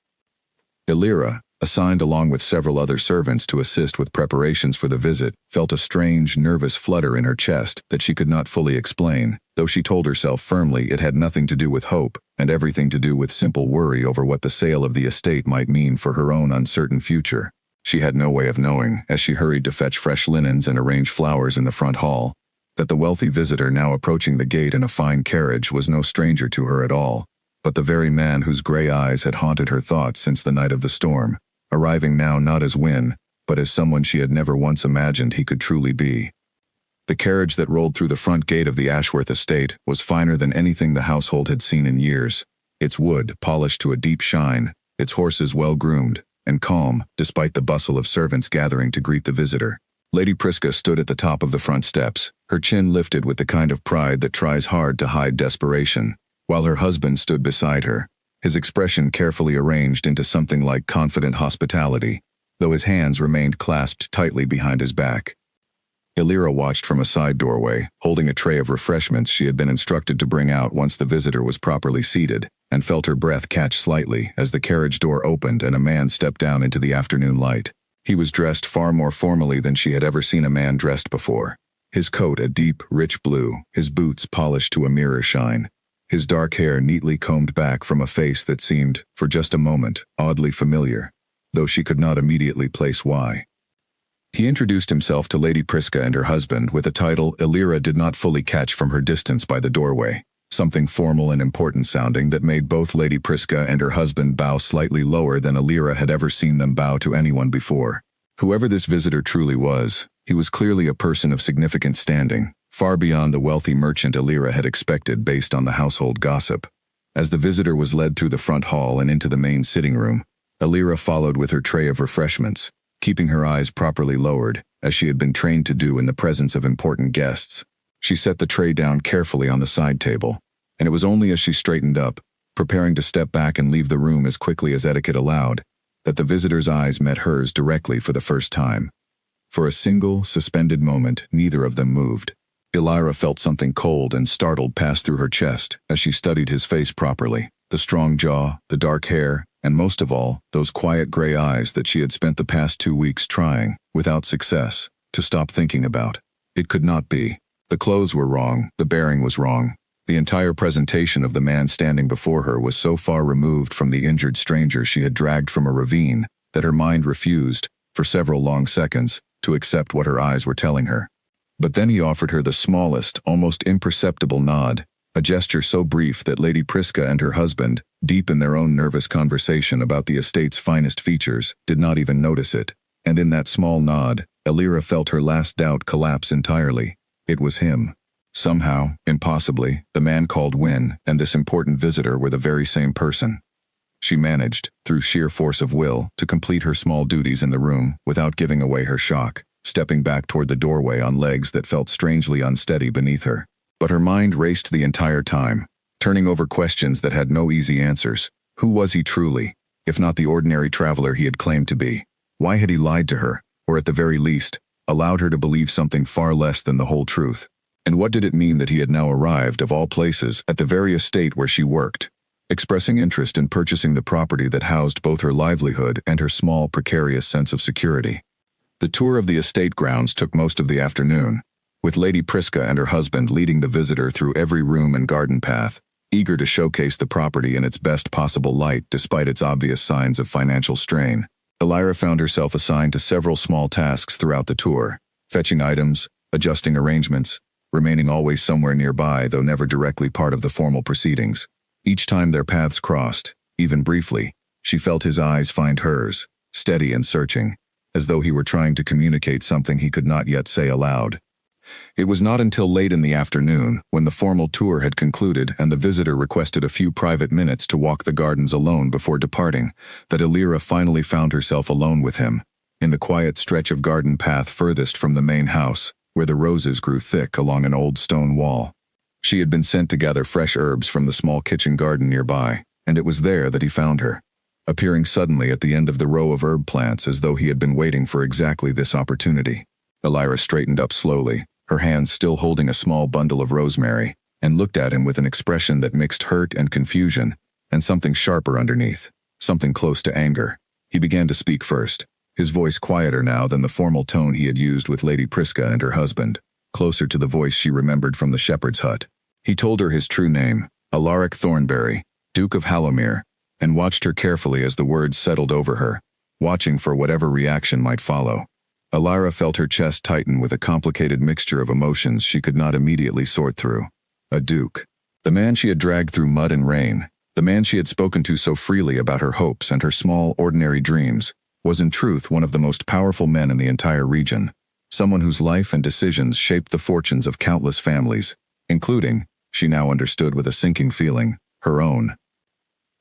Alira, assigned along with several other servants to assist with preparations for the visit, felt a strange, nervous flutter in her chest that she could not fully explain, though she told herself firmly it had nothing to do with hope and everything to do with simple worry over what the sale of the estate might mean for her own uncertain future. She had no way of knowing, as she hurried to fetch fresh linens and arrange flowers in the front hall, that the wealthy visitor now approaching the gate in a fine carriage was no stranger to her at all, but the very man whose gray eyes had haunted her thoughts since the night of the storm, arriving now not as Wynne, but as someone she had never once imagined he could truly be. The carriage that rolled through the front gate of the Ashworth estate was finer than anything the household had seen in years. its wood polished to a deep shine, its horses well-groomed, and calm, despite the bustle of servants gathering to greet the visitor. Lady Prisca stood at the top of the front steps, her chin lifted with the kind of pride that tries hard to hide desperation, while her husband stood beside her, his expression carefully arranged into something like confident hospitality, though his hands remained clasped tightly behind his back. Illyra watched from a side doorway, holding a tray of refreshments she had been instructed to bring out once the visitor was properly seated, and felt her breath catch slightly as the carriage door opened and a man stepped down into the afternoon light. He was dressed far more formally than she had ever seen a man dressed before. His coat a deep, rich blue, his boots polished to a mirror shine, his dark hair neatly combed back from a face that seemed, for just a moment, oddly familiar, though she could not immediately place why. He introduced himself to Lady Prisca and her husband with a title Illyra did not fully catch from her distance by the doorway, something formal and important sounding that made both Lady Prisca and her husband bow slightly lower than Illyra had ever seen them bow to anyone before. Whoever this visitor truly was, he was clearly a person of significant standing, far beyond the wealthy merchant Illyra had expected based on the household gossip. As the visitor was led through the front hall and into the main sitting room, Illyra followed with her tray of refreshments, keeping her eyes properly lowered, as she had been trained to do in the presence of important guests. She set the tray down carefully on the side table, and it was only as she straightened up, preparing to step back and leave the room as quickly as etiquette allowed, that the visitor's eyes met hers directly for the first time. For a single, suspended moment, neither of them moved. Illyra felt something cold and startled pass through her chest as she studied his face properly, the strong jaw, the dark hair, and most of all, those quiet gray eyes that she had spent the past 2 weeks trying, without success, to stop thinking about. It could not be. The clothes were wrong, the bearing was wrong. The entire presentation of the man standing before her was so far removed from the injured stranger she had dragged from a ravine that her mind refused, for several long seconds, to accept what her eyes were telling her. But then he offered her the smallest, almost imperceptible nod, a gesture so brief that Lady Prisca and her husband, deep in their own nervous conversation about the estate's finest features, did not even notice it. And in that small nod, Illyra felt her last doubt collapse entirely. It was him. Somehow, impossibly, the man called Wynne and this important visitor were the very same person. She managed, through sheer force of will, to complete her small duties in the room without giving away her shock, stepping back toward the doorway on legs that felt strangely unsteady beneath her. But her mind raced the entire time, turning over questions that had no easy answers. Who was he truly, if not the ordinary traveler he had claimed to be? Why had he lied to her, or at the very least, allowed her to believe something far less than the whole truth? And what did it mean that he had now arrived, of all places, at the very estate where she worked, expressing interest in purchasing the property that housed both her livelihood and her small, precarious sense of security? The tour of the estate grounds took most of the afternoon, with Lady Prisca and her husband leading the visitor through every room and garden path, eager to showcase the property in its best possible light despite its obvious signs of financial strain. Illyra found herself assigned to several small tasks throughout the tour, fetching items, adjusting arrangements, remaining always somewhere nearby though never directly part of the formal proceedings. Each time their paths crossed, even briefly, she felt his eyes find hers, steady and searching, as though he were trying to communicate something he could not yet say aloud. It was not until late in the afternoon, when the formal tour had concluded and the visitor requested a few private minutes to walk the gardens alone before departing, that Illyra finally found herself alone with him, in the quiet stretch of garden path furthest from the main house, where the roses grew thick along an old stone wall. She had been sent to gather fresh herbs from the small kitchen garden nearby, and it was there that he found her, appearing suddenly at the end of the row of herb plants as though he had been waiting for exactly this opportunity. Illyra straightened up slowly, her hands still holding a small bundle of rosemary, and looked at him with an expression that mixed hurt and confusion, and something sharper underneath, something close to anger. He began to speak first, his voice quieter now than the formal tone he had used with Lady Prisca and her husband, closer to the voice she remembered from the shepherd's hut. He told her his true name, Alaric Thornberry, Duke of Hallowmere, and watched her carefully as the words settled over her, watching for whatever reaction might follow. Illyra felt her chest tighten with a complicated mixture of emotions she could not immediately sort through. A duke. The man she had dragged through mud and rain, the man she had spoken to so freely about her hopes and her small, ordinary dreams, was in truth one of the most powerful men in the entire region, someone whose life and decisions shaped the fortunes of countless families, including, she now understood with a sinking feeling, her own.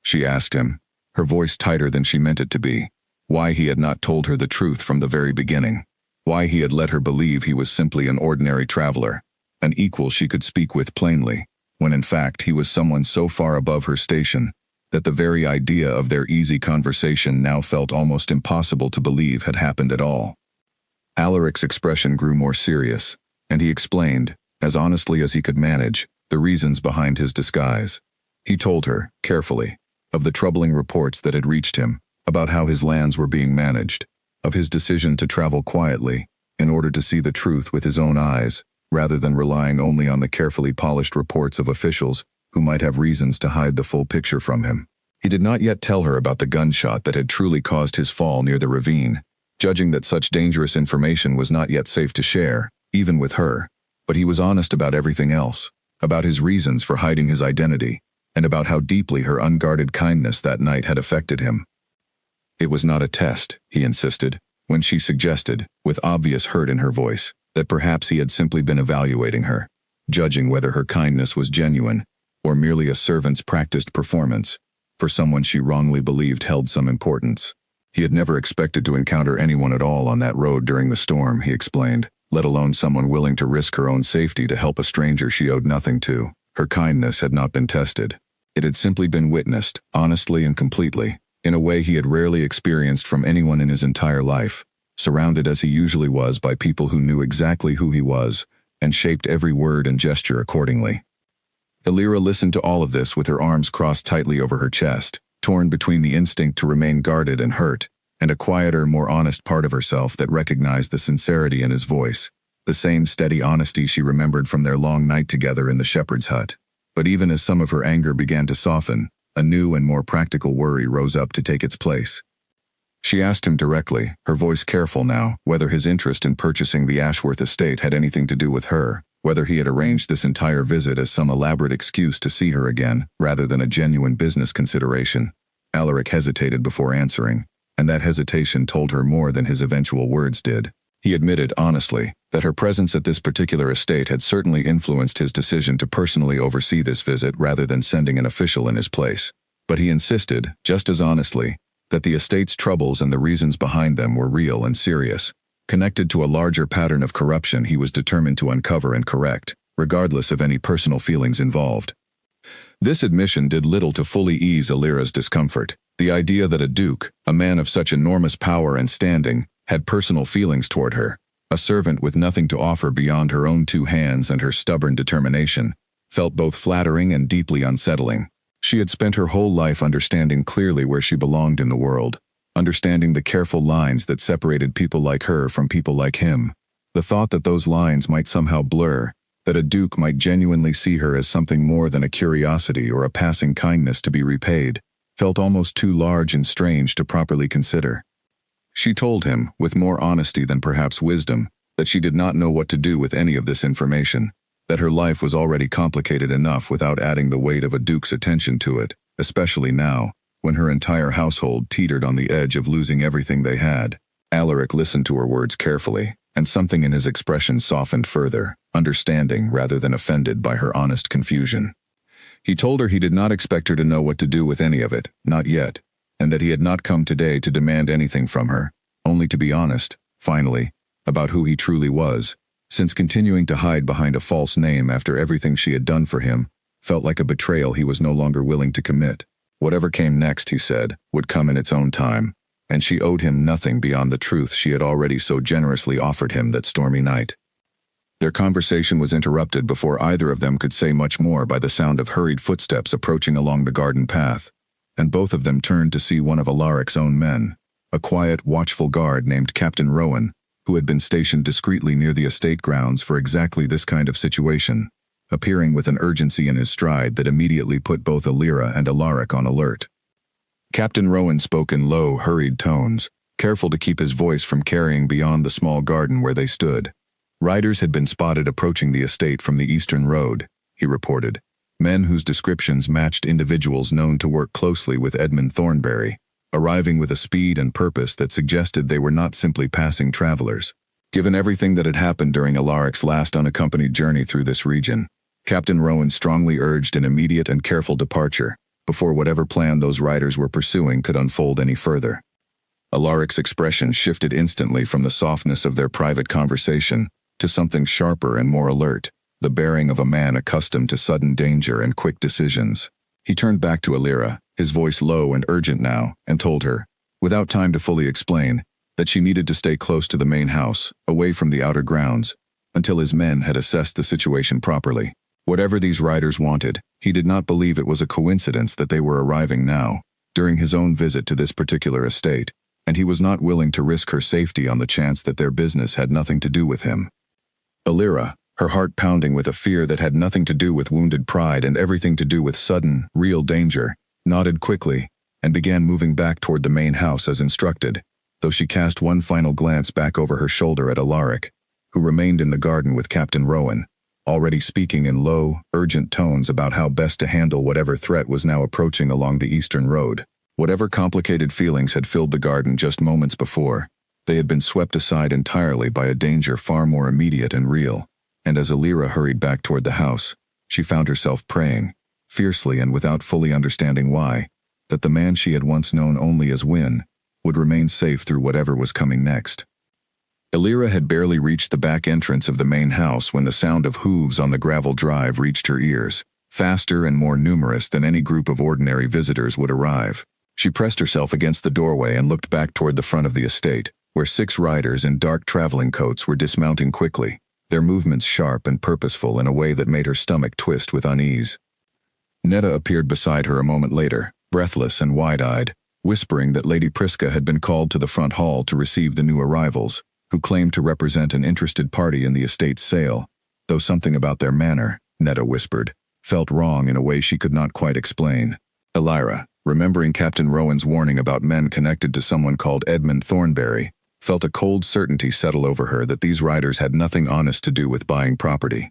she asked him, her voice tighter than she meant it to be. Why he had not told her the truth from the very beginning. Why he had let her believe he was simply an ordinary traveler, an equal she could speak with plainly, when in fact he was someone so far above her station that the very idea of their easy conversation now felt almost impossible to believe had happened at all. Alaric's expression grew more serious, and he explained, as honestly as he could manage, the reasons behind his disguise. He told her, carefully, of the troubling reports that had reached him, about how his lands were being managed, of his decision to travel quietly, in order to see the truth with his own eyes, rather than relying only on the carefully polished reports of officials who might have reasons to hide the full picture from him. He did not yet tell her about the gunshot that had truly caused his fall near the ravine, judging that such dangerous information was not yet safe to share, even with her, but he was honest about everything else, about his reasons for hiding his identity, and about how deeply her unguarded kindness that night had affected him. It was not a test, he insisted, when she suggested, with obvious hurt in her voice, that perhaps he had simply been evaluating her, judging whether her kindness was genuine, or merely a servant's practiced performance, for someone she wrongly believed held some importance. He had never expected to encounter anyone at all on that road during the storm, he explained, let alone someone willing to risk her own safety to help a stranger she owed nothing to. Her kindness had not been tested. It had simply been witnessed, honestly and completely, in a way he had rarely experienced from anyone in his entire life, surrounded as he usually was by people who knew exactly who he was, and shaped every word and gesture accordingly. Alira listened to all of this with her arms crossed tightly over her chest, torn between the instinct to remain guarded and hurt, and a quieter, more honest part of herself that recognized the sincerity in his voice, the same steady honesty she remembered from their long night together in the shepherd's hut. But even as some of her anger began to soften, a new and more practical worry rose up to take its place. She asked him directly, her voice careful now, whether his interest in purchasing the Ashworth estate had anything to do with her, whether he had arranged this entire visit as some elaborate excuse to see her again, rather than a genuine business consideration. Alaric hesitated before answering, and that hesitation told her more than his eventual words did. He admitted, honestly, that her presence at this particular estate had certainly influenced his decision to personally oversee this visit rather than sending an official in his place. But he insisted, just as honestly, that the estate's troubles and the reasons behind them were real and serious, connected to a larger pattern of corruption he was determined to uncover and correct, regardless of any personal feelings involved. This admission did little to fully ease Alira's discomfort. The idea that a duke, a man of such enormous power and standing, had personal feelings toward her, a servant with nothing to offer beyond her own two hands and her stubborn determination, felt both flattering and deeply unsettling. She had spent her whole life understanding clearly where she belonged in the world, understanding the careful lines that separated people like her from people like him. The thought that those lines might somehow blur, that a duke might genuinely see her as something more than a curiosity or a passing kindness to be repaid, felt almost too large and strange to properly consider. She told him, with more honesty than perhaps wisdom, that she did not know what to do with any of this information, that her life was already complicated enough without adding the weight of a duke's attention to it, especially now, when her entire household teetered on the edge of losing everything they had. Alaric listened to her words carefully, and something in his expression softened further, understanding rather than offended by her honest confusion. He told her he did not expect her to know what to do with any of it, not yet, and that he had not come today to demand anything from her, only to be honest, finally, about who he truly was, since continuing to hide behind a false name after everything she had done for him felt like a betrayal he was no longer willing to commit. Whatever came next, he said, would come in its own time, and she owed him nothing beyond the truth she had already so generously offered him that stormy night. Their conversation was interrupted before either of them could say much more by the sound of hurried footsteps approaching along the garden path, and both of them turned to see one of Alaric's own men, a quiet, watchful guard named Captain Rowan, who had been stationed discreetly near the estate grounds for exactly this kind of situation, appearing with an urgency in his stride that immediately put both Alira and Alaric on alert. Captain Rowan spoke in low, hurried tones, careful to keep his voice from carrying beyond the small garden where they stood. Riders had been spotted approaching the estate from the eastern road, he reported, men whose descriptions matched individuals known to work closely with Edmund Thornberry, arriving with a speed and purpose that suggested they were not simply passing travelers. Given everything that had happened during Alaric's last unaccompanied journey through this region, Captain Rowan strongly urged an immediate and careful departure, before whatever plan those riders were pursuing could unfold any further. Alaric's expression shifted instantly from the softness of their private conversation to something sharper and more alert, the bearing of a man accustomed to sudden danger and quick decisions. He turned back to Alira, his voice low and urgent now, and told her, without time to fully explain, that she needed to stay close to the main house, away from the outer grounds, until his men had assessed the situation properly. Whatever these riders wanted, he did not believe it was a coincidence that they were arriving now, during his own visit to this particular estate, and he was not willing to risk her safety on the chance that their business had nothing to do with him. Alira, her heart pounding with a fear that had nothing to do with wounded pride and everything to do with sudden, real danger, nodded quickly and began moving back toward the main house as instructed, though she cast one final glance back over her shoulder at Alaric, who remained in the garden with Captain Rowan, already speaking in low, urgent tones about how best to handle whatever threat was now approaching along the eastern road. Whatever complicated feelings had filled the garden just moments before, they had been swept aside entirely by a danger far more immediate and real, and as Alira hurried back toward the house, she found herself praying, fiercely and without fully understanding why, that the man she had once known only as Wynne would remain safe through whatever was coming next. Alira had barely reached the back entrance of the main house when the sound of hooves on the gravel drive reached her ears, faster and more numerous than any group of ordinary visitors would arrive. She pressed herself against the doorway and looked back toward the front of the estate, where 6 riders in dark traveling coats were dismounting quickly, their movements sharp and purposeful in a way that made her stomach twist with unease. Netta appeared beside her a moment later, breathless and wide-eyed, whispering that Lady Priska had been called to the front hall to receive the new arrivals, who claimed to represent an interested party in the estate's sale, though something about their manner, Netta whispered, felt wrong in a way she could not quite explain. Alira, remembering Captain Rowan's warning about men connected to someone called Edmund Thornberry, felt a cold certainty settle over her that these riders had nothing honest to do with buying property.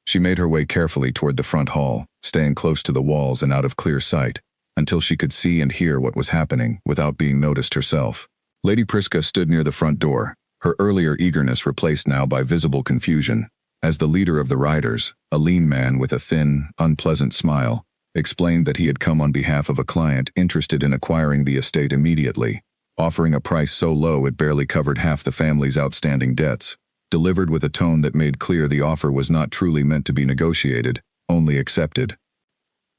She made her way carefully toward the front hall, staying close to the walls and out of clear sight, until she could see and hear what was happening without being noticed herself. Lady Priska stood near the front door, her earlier eagerness replaced now by visible confusion, as the leader of the riders, a lean man with a thin, unpleasant smile, explained that he had come on behalf of a client interested in acquiring the estate immediately, offering a price so low it barely covered half the family's outstanding debts, delivered with a tone that made clear the offer was not truly meant to be negotiated, only accepted.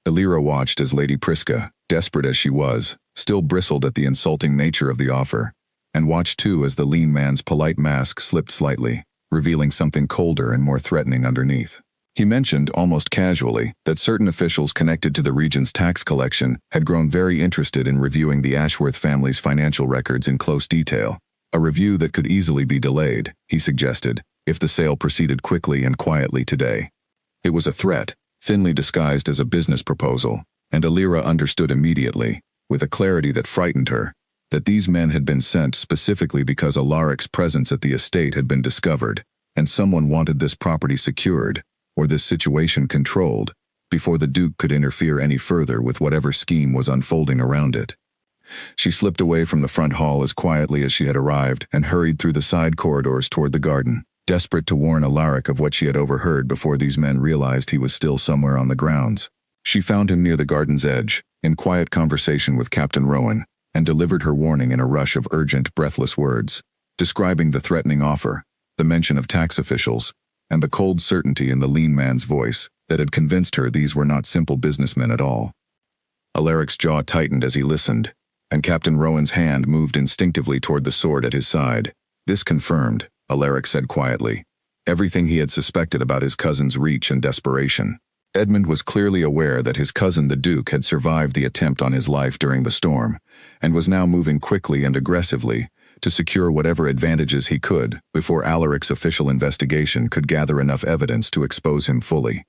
Alira watched as Lady Priska, desperate as she was, still bristled at the insulting nature of the offer, and watched too as the lean man's polite mask slipped slightly, revealing something colder and more threatening underneath. He mentioned, almost casually, that certain officials connected to the region's tax collection had grown very interested in reviewing the Ashworth family's financial records in close detail, a review that could easily be delayed, he suggested, if the sale proceeded quickly and quietly today. It was a threat, thinly disguised as a business proposal, and Alira understood immediately, with a clarity that frightened her, that these men had been sent specifically because Alaric's presence at the estate had been discovered, and someone wanted this property secured, or this situation controlled, before the Duke could interfere any further with whatever scheme was unfolding around it. She slipped away from the front hall as quietly as she had arrived and hurried through the side corridors toward the garden, desperate to warn Alaric of what she had overheard before these men realized he was still somewhere on the grounds. She found him near the garden's edge, in quiet conversation with Captain Rowan, and delivered her warning in a rush of urgent, breathless words, describing the threatening offer, the mention of tax officials, and the cold certainty in the lean man's voice that had convinced her these were not simple businessmen at all. Alaric's jaw tightened as he listened, and Captain Rowan's hand moved instinctively toward the sword at his side. This confirmed, Alaric said quietly, everything he had suspected about his cousin's reach and desperation. Edmund was clearly aware that his cousin the Duke had survived the attempt on his life during the storm, and was now moving quickly and aggressively to secure whatever advantages he could before Alaric's official investigation could gather enough evidence to expose him fully.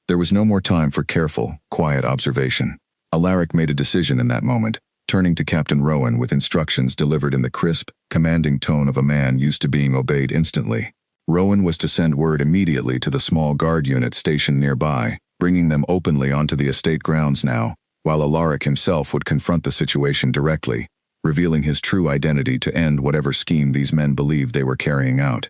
There was no more time for careful, quiet observation. Alaric made a decision in that moment, turning to Captain Rowan with instructions delivered in the crisp, commanding tone of a man used to being obeyed instantly. Rowan was to send word immediately to the small guard unit stationed nearby, bringing them openly onto the estate grounds now, while Alaric himself would confront the situation directly, revealing his true identity to end whatever scheme these men believed they were carrying out.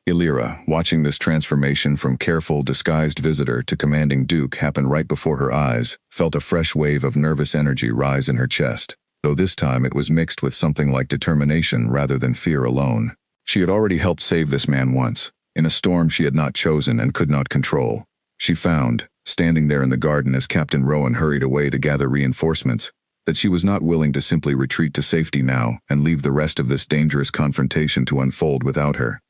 Illyra, watching this transformation from careful, disguised visitor to commanding duke happen right before her eyes, felt a fresh wave of nervous energy rise in her chest, though this time it was mixed with something like determination rather than fear alone. She had already helped save this man once, in a storm she had not chosen and could not control. She found, standing there in the garden as Captain Rowan hurried away to gather reinforcements, that she was not willing to simply retreat to safety now and leave the rest of this dangerous confrontation to unfold without her.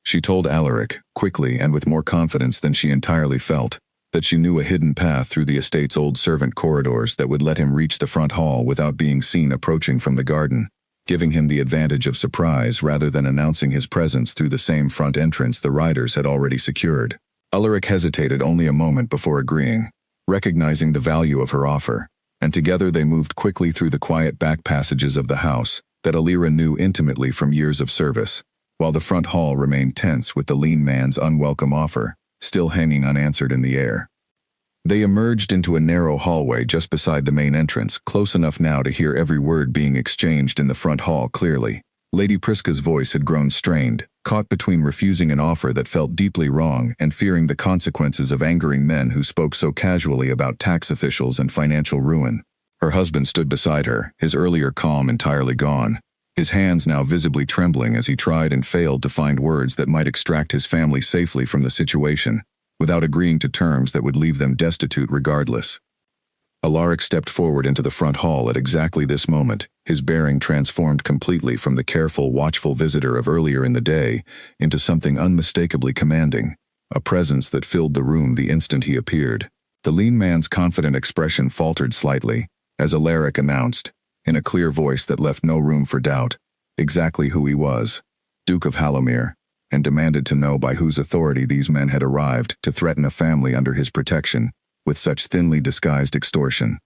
She told Alaric, quickly and with more confidence than she entirely felt, that she knew a hidden path through the estate's old servant corridors that would let him reach the front hall without being seen approaching from the garden, giving him the advantage of surprise rather than announcing his presence through the same front entrance the riders had already secured. Alaric hesitated only a moment before agreeing, recognizing the value of her offer, and together they moved quickly through the quiet back passages of the house that Illyra knew intimately from years of service, while the front hall remained tense with the lean man's unwelcome offer still hanging unanswered in the air. They emerged into a narrow hallway just beside the main entrance, close enough now to hear every word being exchanged in the front hall clearly. Lady Prisca's voice had grown strained, caught between refusing an offer that felt deeply wrong and fearing the consequences of angering men who spoke so casually about tax officials and financial ruin. Her husband stood beside her, his earlier calm entirely gone, his hands now visibly trembling as he tried and failed to find words that might extract his family safely from the situation, without agreeing to terms that would leave them destitute regardless. Alaric stepped forward into the front hall at exactly this moment, his bearing transformed completely from the careful, watchful visitor of earlier in the day into something unmistakably commanding, a presence that filled the room the instant he appeared. The lean man's confident expression faltered slightly, as Alaric announced, in a clear voice that left no room for doubt, exactly who he was, Duke of Hallowmere, and demanded to know by whose authority these men had arrived to threaten a family under his protection with such thinly disguised extortion.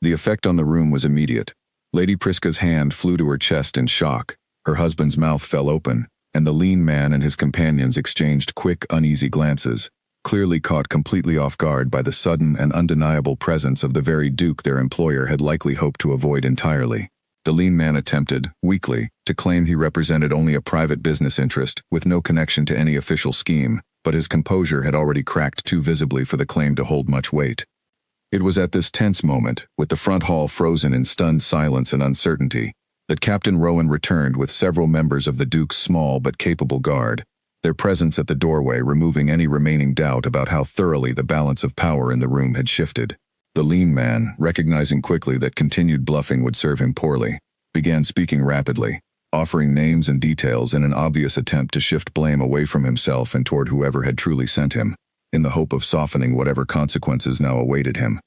The effect on the room was immediate. Lady Prisca's hand flew to her chest in shock, her husband's mouth fell open, and the lean man and his companions exchanged quick, uneasy glances, clearly caught completely off guard by the sudden and undeniable presence of the very duke their employer had likely hoped to avoid entirely. The lean man attempted, weakly, to claim he represented only a private business interest with no connection to any official scheme, but his composure had already cracked too visibly for the claim to hold much weight. It was at this tense moment, with the front hall frozen in stunned silence and uncertainty, that Captain Rowan returned with several members of the Duke's small but capable guard, their presence at the doorway removing any remaining doubt about how thoroughly the balance of power in the room had shifted. The lean man, recognizing quickly that continued bluffing would serve him poorly, began speaking rapidly, offering names and details in an obvious attempt to shift blame away from himself and toward whoever had truly sent him, in the hope of softening whatever consequences now awaited him.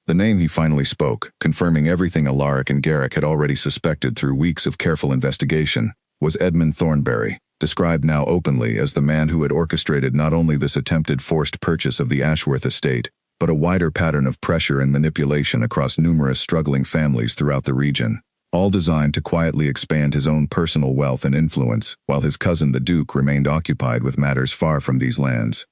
The name he finally spoke, confirming everything Alaric and Garrick had already suspected through weeks of careful investigation, was Edmund Thornberry, described now openly as the man who had orchestrated not only this attempted forced purchase of the Ashworth estate, but a wider pattern of pressure and manipulation across numerous struggling families throughout the region, all designed to quietly expand his own personal wealth and influence, while his cousin the Duke remained occupied with matters far from these lands.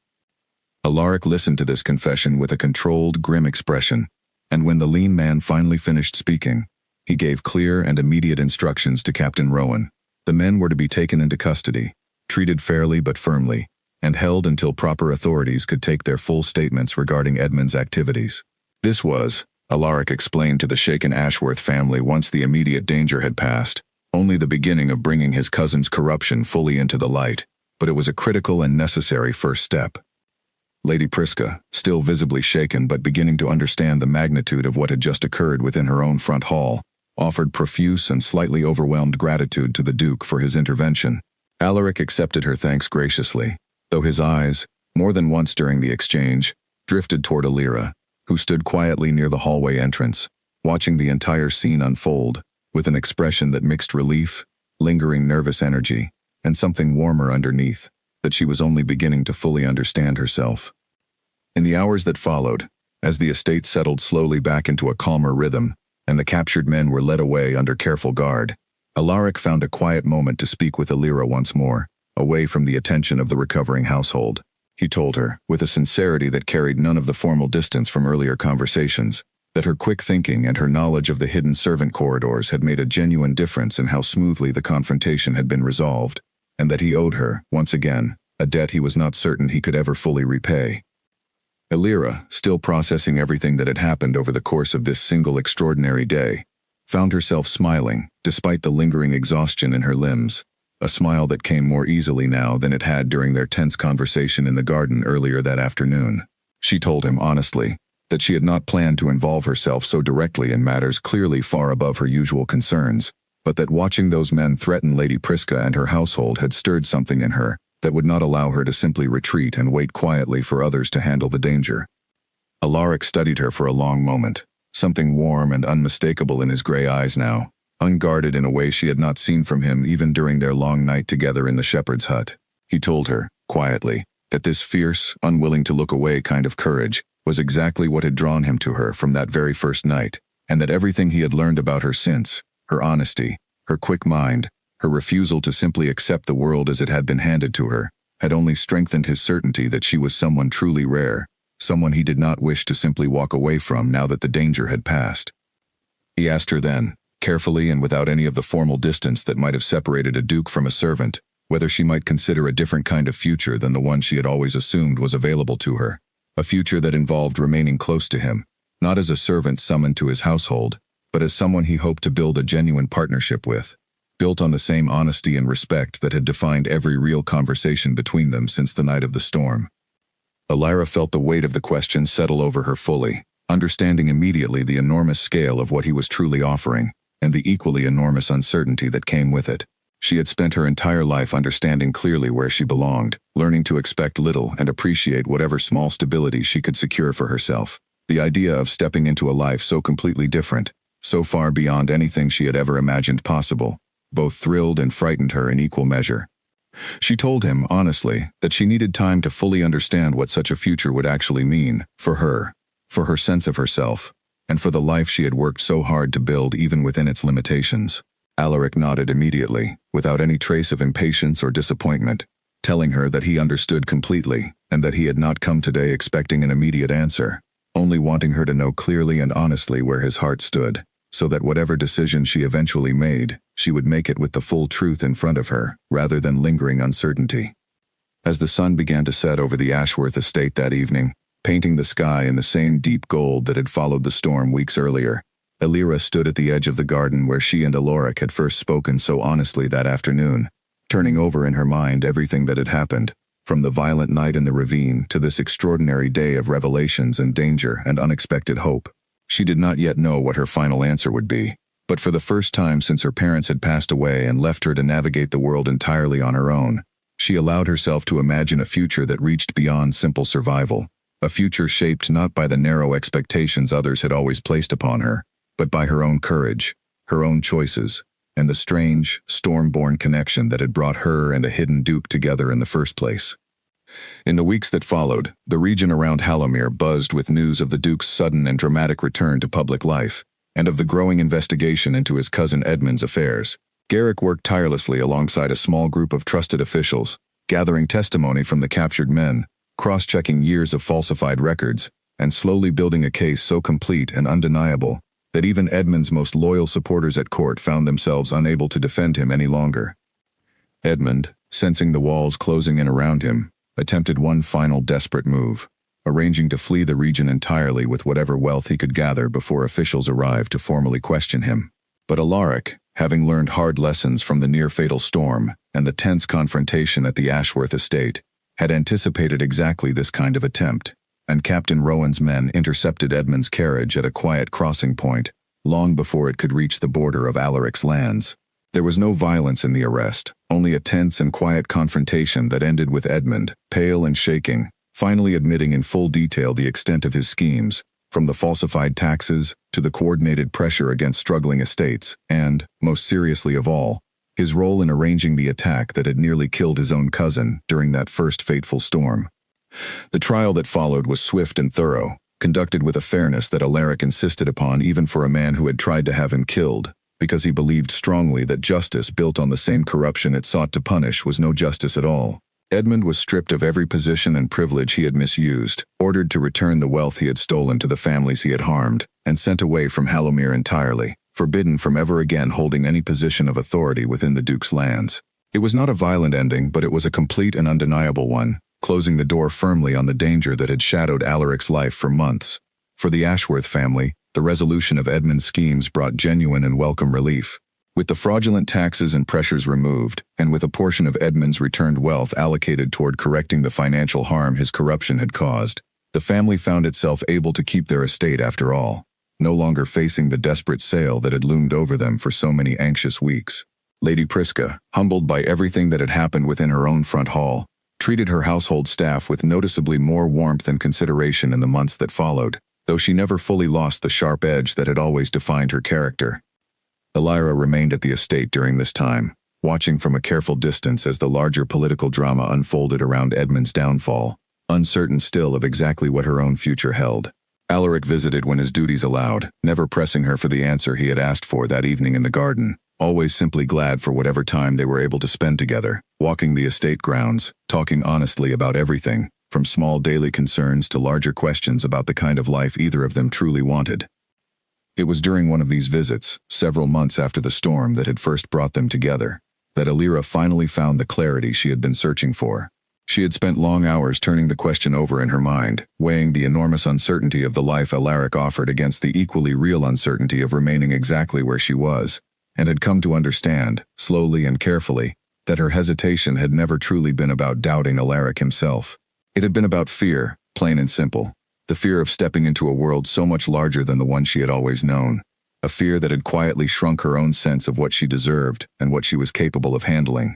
Alaric listened to this confession with a controlled, grim expression, and when the lean man finally finished speaking, he gave clear and immediate instructions to Captain Rowan. The men were to be taken into custody, treated fairly but firmly, and held until proper authorities could take their full statements regarding Edmund's activities. This was, Alaric explained to the shaken Ashworth family once the immediate danger had passed, only the beginning of bringing his cousin's corruption fully into the light, but it was a critical and necessary first step. Lady Prisca, still visibly shaken but beginning to understand the magnitude of what had just occurred within her own front hall, offered profuse and slightly overwhelmed gratitude to the Duke for his intervention. Alaric accepted her thanks graciously, though his eyes, more than once during the exchange, drifted toward Illyra, who stood quietly near the hallway entrance, watching the entire scene unfold, with an expression that mixed relief, lingering nervous energy, and something warmer underneath, that she was only beginning to fully understand herself. In the hours that followed, as the estate settled slowly back into a calmer rhythm, and the captured men were led away under careful guard, Alaric found a quiet moment to speak with Illyra once more, away from the attention of the recovering household. He told her, with a sincerity that carried none of the formal distance from earlier conversations, that her quick thinking and her knowledge of the hidden servant corridors had made a genuine difference in how smoothly the confrontation had been resolved, and that he owed her, once again, a debt he was not certain he could ever fully repay. Elira, still processing everything that had happened over the course of this single extraordinary day, found herself smiling, despite the lingering exhaustion in her limbs, a smile that came more easily now than it had during their tense conversation in the garden earlier that afternoon. She told him honestly that she had not planned to involve herself so directly in matters clearly far above her usual concerns, but that watching those men threaten Lady Priska and her household had stirred something in her that would not allow her to simply retreat and wait quietly for others to handle the danger. Alaric studied her for a long moment, something warm and unmistakable in his gray eyes now, unguarded in a way she had not seen from him even during their long night together in the shepherd's hut. He told her, quietly, that this fierce, unwilling to look away kind of courage was exactly what had drawn him to her from that very first night, and that everything he had learned about her since, her honesty, her quick mind, her refusal to simply accept the world as it had been handed to her, had only strengthened his certainty that she was someone truly rare, someone he did not wish to simply walk away from now that the danger had passed. He asked her then, carefully and without any of the formal distance that might have separated a duke from a servant, whether she might consider a different kind of future than the one she had always assumed was available to her, a future that involved remaining close to him, not as a servant summoned to his household, but as someone he hoped to build a genuine partnership with, built on the same honesty and respect that had defined every real conversation between them since the night of the storm. Elira felt the weight of the question settle over her fully, understanding immediately the enormous scale of what he was truly offering, and the equally enormous uncertainty that came with it. She had spent her entire life understanding clearly where she belonged, learning to expect little and appreciate whatever small stability she could secure for herself. The idea of stepping into a life so completely different, so far beyond anything she had ever imagined possible, both thrilled and frightened her in equal measure. She told him, honestly, that she needed time to fully understand what such a future would actually mean, for her sense of herself, and for the life she had worked so hard to build even within its limitations. Alaric nodded immediately, without any trace of impatience or disappointment, telling her that he understood completely, and that he had not come today expecting an immediate answer, only wanting her to know clearly and honestly where his heart stood, so that whatever decision she eventually made, she would make it with the full truth in front of her, rather than lingering uncertainty. As the sun began to set over the Ashworth estate that evening, painting the sky in the same deep gold that had followed the storm weeks earlier, Elira stood at the edge of the garden where she and Alaric had first spoken so honestly that afternoon, turning over in her mind everything that had happened, from the violent night in the ravine to this extraordinary day of revelations and danger and unexpected hope. She did not yet know what her final answer would be, but for the first time since her parents had passed away and left her to navigate the world entirely on her own, she allowed herself to imagine a future that reached beyond simple survival, a future shaped not by the narrow expectations others had always placed upon her, but by her own courage, her own choices, and the strange, storm-born connection that had brought her and a hidden duke together in the first place. In the weeks that followed, the region around Hallowmere buzzed with news of the duke's sudden and dramatic return to public life, and of the growing investigation into his cousin Edmund's affairs. Garrick worked tirelessly alongside a small group of trusted officials, gathering testimony from the captured men, cross-checking years of falsified records, and slowly building a case so complete and undeniable that even Edmund's most loyal supporters at court found themselves unable to defend him any longer. Edmund, sensing the walls closing in around him, attempted one final desperate move, arranging to flee the region entirely with whatever wealth he could gather before officials arrived to formally question him. But Alaric, having learned hard lessons from the near-fatal storm and the tense confrontation at the Ashworth estate, had anticipated exactly this kind of attempt, and Captain Rowan's men intercepted Edmund's carriage at a quiet crossing point, long before it could reach the border of Alaric's lands. There was no violence in the arrest, only a tense and quiet confrontation that ended with Edmund, pale and shaking, finally admitting in full detail the extent of his schemes, from the falsified taxes to the coordinated pressure against struggling estates, and, most seriously of all, his role in arranging the attack that had nearly killed his own cousin during that first fateful storm. The trial that followed was swift and thorough, conducted with a fairness that Alaric insisted upon even for a man who had tried to have him killed, because he believed strongly that justice built on the same corruption it sought to punish was no justice at all. Edmund was stripped of every position and privilege he had misused, ordered to return the wealth he had stolen to the families he had harmed, and sent away from Hallowmere entirely, forbidden from ever again holding any position of authority within the Duke's lands. It was not a violent ending, but it was a complete and undeniable one, closing the door firmly on the danger that had shadowed Alaric's life for months. For the Ashworth family, the resolution of Edmund's schemes brought genuine and welcome relief. With the fraudulent taxes and pressures removed, and with a portion of Edmund's returned wealth allocated toward correcting the financial harm his corruption had caused, the family found itself able to keep their estate after all, no longer facing the desperate sale that had loomed over them for so many anxious weeks. Lady Prisca, humbled by everything that had happened within her own front hall, treated her household staff with noticeably more warmth and consideration in the months that followed, though she never fully lost the sharp edge that had always defined her character. Elira remained at the estate during this time, watching from a careful distance as the larger political drama unfolded around Edmund's downfall, uncertain still of exactly what her own future held. Alaric visited when his duties allowed, never pressing her for the answer he had asked for that evening in the garden, always simply glad for whatever time they were able to spend together, walking the estate grounds, talking honestly about everything, from small daily concerns to larger questions about the kind of life either of them truly wanted. It was during one of these visits, several months after the storm that had first brought them together, that Elira finally found the clarity she had been searching for. She had spent long hours turning the question over in her mind, weighing the enormous uncertainty of the life Alaric offered against the equally real uncertainty of remaining exactly where she was, and had come to understand, slowly and carefully, that her hesitation had never truly been about doubting Alaric himself. It had been about fear, plain and simple. The fear of stepping into a world so much larger than the one she had always known, a fear that had quietly shrunk her own sense of what she deserved and what she was capable of handling.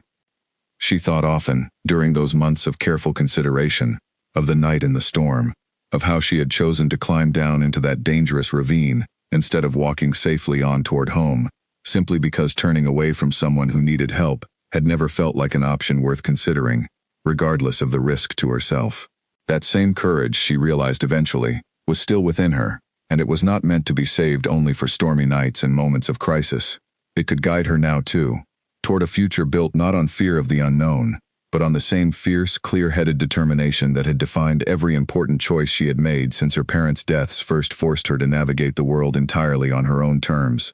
She thought often, during those months of careful consideration, of the night in the storm, of how she had chosen to climb down into that dangerous ravine instead of walking safely on toward home, simply because turning away from someone who needed help had never felt like an option worth considering, regardless of the risk to herself. That same courage, she realized eventually, was still within her, and it was not meant to be saved only for stormy nights and moments of crisis. It could guide her now too, toward a future built not on fear of the unknown, but on the same fierce, clear-headed determination that had defined every important choice she had made since her parents' deaths first forced her to navigate the world entirely on her own terms.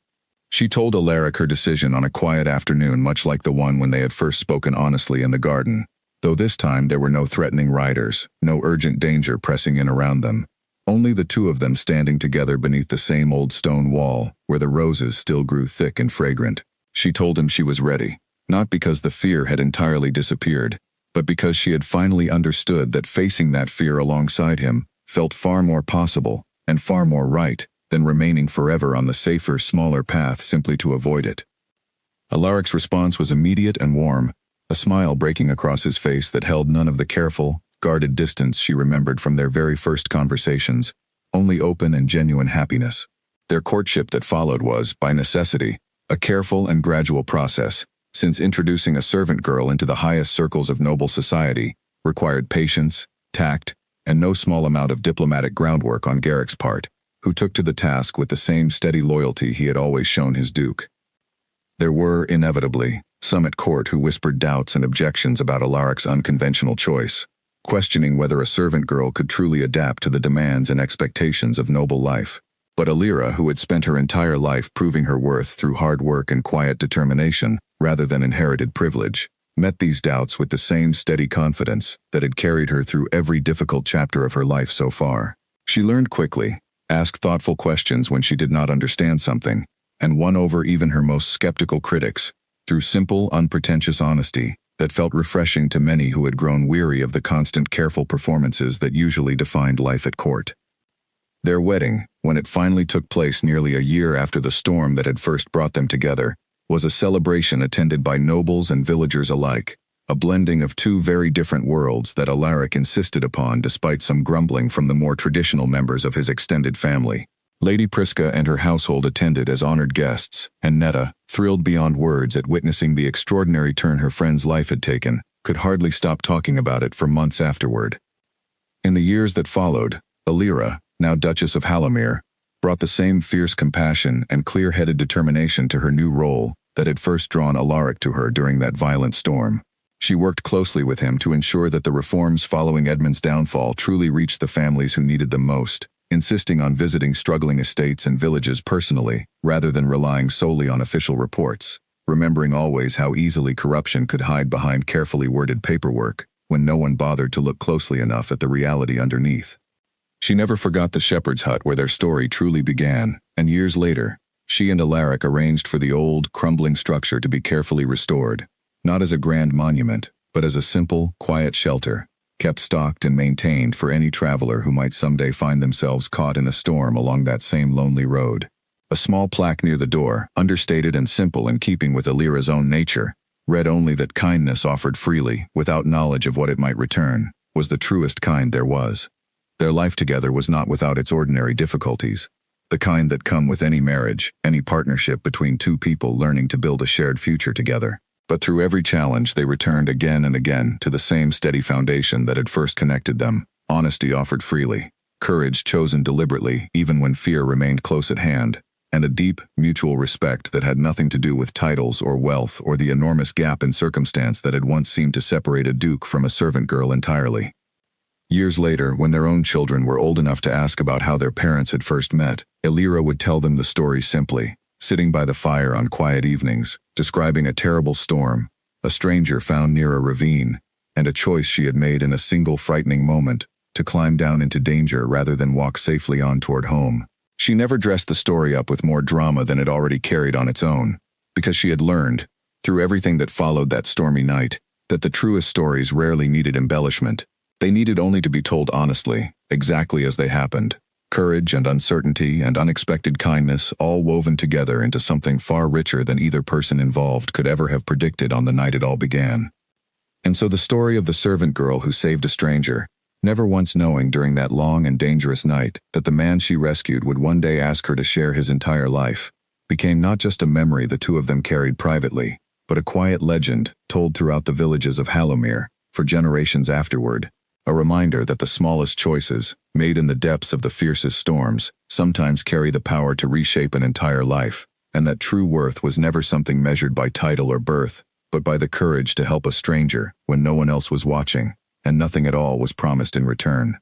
She told Alaric her decision on a quiet afternoon much like the one when they had first spoken honestly in the garden, though this time there were no threatening riders, no urgent danger pressing in around them, only the two of them standing together beneath the same old stone wall, where the roses still grew thick and fragrant. She told him she was ready, not because the fear had entirely disappeared, but because she had finally understood that facing that fear alongside him felt far more possible and far more right than remaining forever on the safer, smaller path simply to avoid it. Alaric's response was immediate and warm, a smile breaking across his face that held none of the careful, guarded distance she remembered from their very first conversations, only open and genuine happiness. Their courtship that followed was, by necessity, a careful and gradual process, since introducing a servant girl into the highest circles of noble society required patience, tact, and no small amount of diplomatic groundwork on Garrick's part, who took to the task with the same steady loyalty he had always shown his duke. There were, inevitably, some at court who whispered doubts and objections about Alaric's unconventional choice, questioning whether a servant girl could truly adapt to the demands and expectations of noble life. But Elira, who had spent her entire life proving her worth through hard work and quiet determination, rather than inherited privilege, met these doubts with the same steady confidence that had carried her through every difficult chapter of her life so far. She learned quickly, asked thoughtful questions when she did not understand something, and won over even her most skeptical critics, through simple, unpretentious honesty that felt refreshing to many who had grown weary of the constant careful performances that usually defined life at court. Their wedding, when it finally took place nearly a year after the storm that had first brought them together, was a celebration attended by nobles and villagers alike, a blending of two very different worlds that Alaric insisted upon despite some grumbling from the more traditional members of his extended family. Lady Prisca and her household attended as honored guests, and Netta, thrilled beyond words at witnessing the extraordinary turn her friend's life had taken, could hardly stop talking about it for months afterward. In the years that followed, Elira, now Duchess of Hallamere, brought the same fierce compassion and clear-headed determination to her new role that had first drawn Alaric to her during that violent storm. She worked closely with him to ensure that the reforms following Edmund's downfall truly reached the families who needed them most, insisting on visiting struggling estates and villages personally, rather than relying solely on official reports. remembering always how easily corruption could hide behind carefully worded paperwork when no one bothered to look closely enough at the reality underneath. She never forgot the shepherd's hut where their story truly began, and years later, she and Alaric arranged for the old, crumbling structure to be carefully restored, not as a grand monument, but as a simple, quiet shelter, kept stocked and maintained for any traveler who might someday find themselves caught in a storm along that same lonely road. A small plaque near the door, understated and simple in keeping with Alira's own nature, read only that kindness offered freely, without knowledge of what it might return, was the truest kind there was. Their life together was not without its ordinary difficulties, the kind that come with any marriage, any partnership between two people learning to build a shared future together. But through every challenge they returned again and again to the same steady foundation that had first connected them, honesty offered freely, courage chosen deliberately even when fear remained close at hand, and a deep, mutual respect that had nothing to do with titles or wealth or the enormous gap in circumstance that had once seemed to separate a duke from a servant girl entirely. Years later, when their own children were old enough to ask about how their parents had first met, Alira would tell them the story simply, sitting by the fire on quiet evenings, describing a terrible storm, a stranger found near a ravine, and a choice she had made in a single frightening moment, to climb down into danger rather than walk safely on toward home. She never dressed the story up with more drama than it already carried on its own, because she had learned, through everything that followed that stormy night, that the truest stories rarely needed embellishment. They needed only to be told honestly, exactly as they happened. Courage and uncertainty and unexpected kindness all woven together into something far richer than either person involved could ever have predicted on the night it all began. And so the story of the servant girl who saved a stranger, never once knowing during that long and dangerous night that the man she rescued would one day ask her to share his entire life, became not just a memory the two of them carried privately, but a quiet legend told throughout the villages of Hallowmere for generations afterward. A reminder that the smallest choices, made in the depths of the fiercest storms, sometimes carry the power to reshape an entire life, and that true worth was never something measured by title or birth, but by the courage to help a stranger when no one else was watching, and nothing at all was promised in return.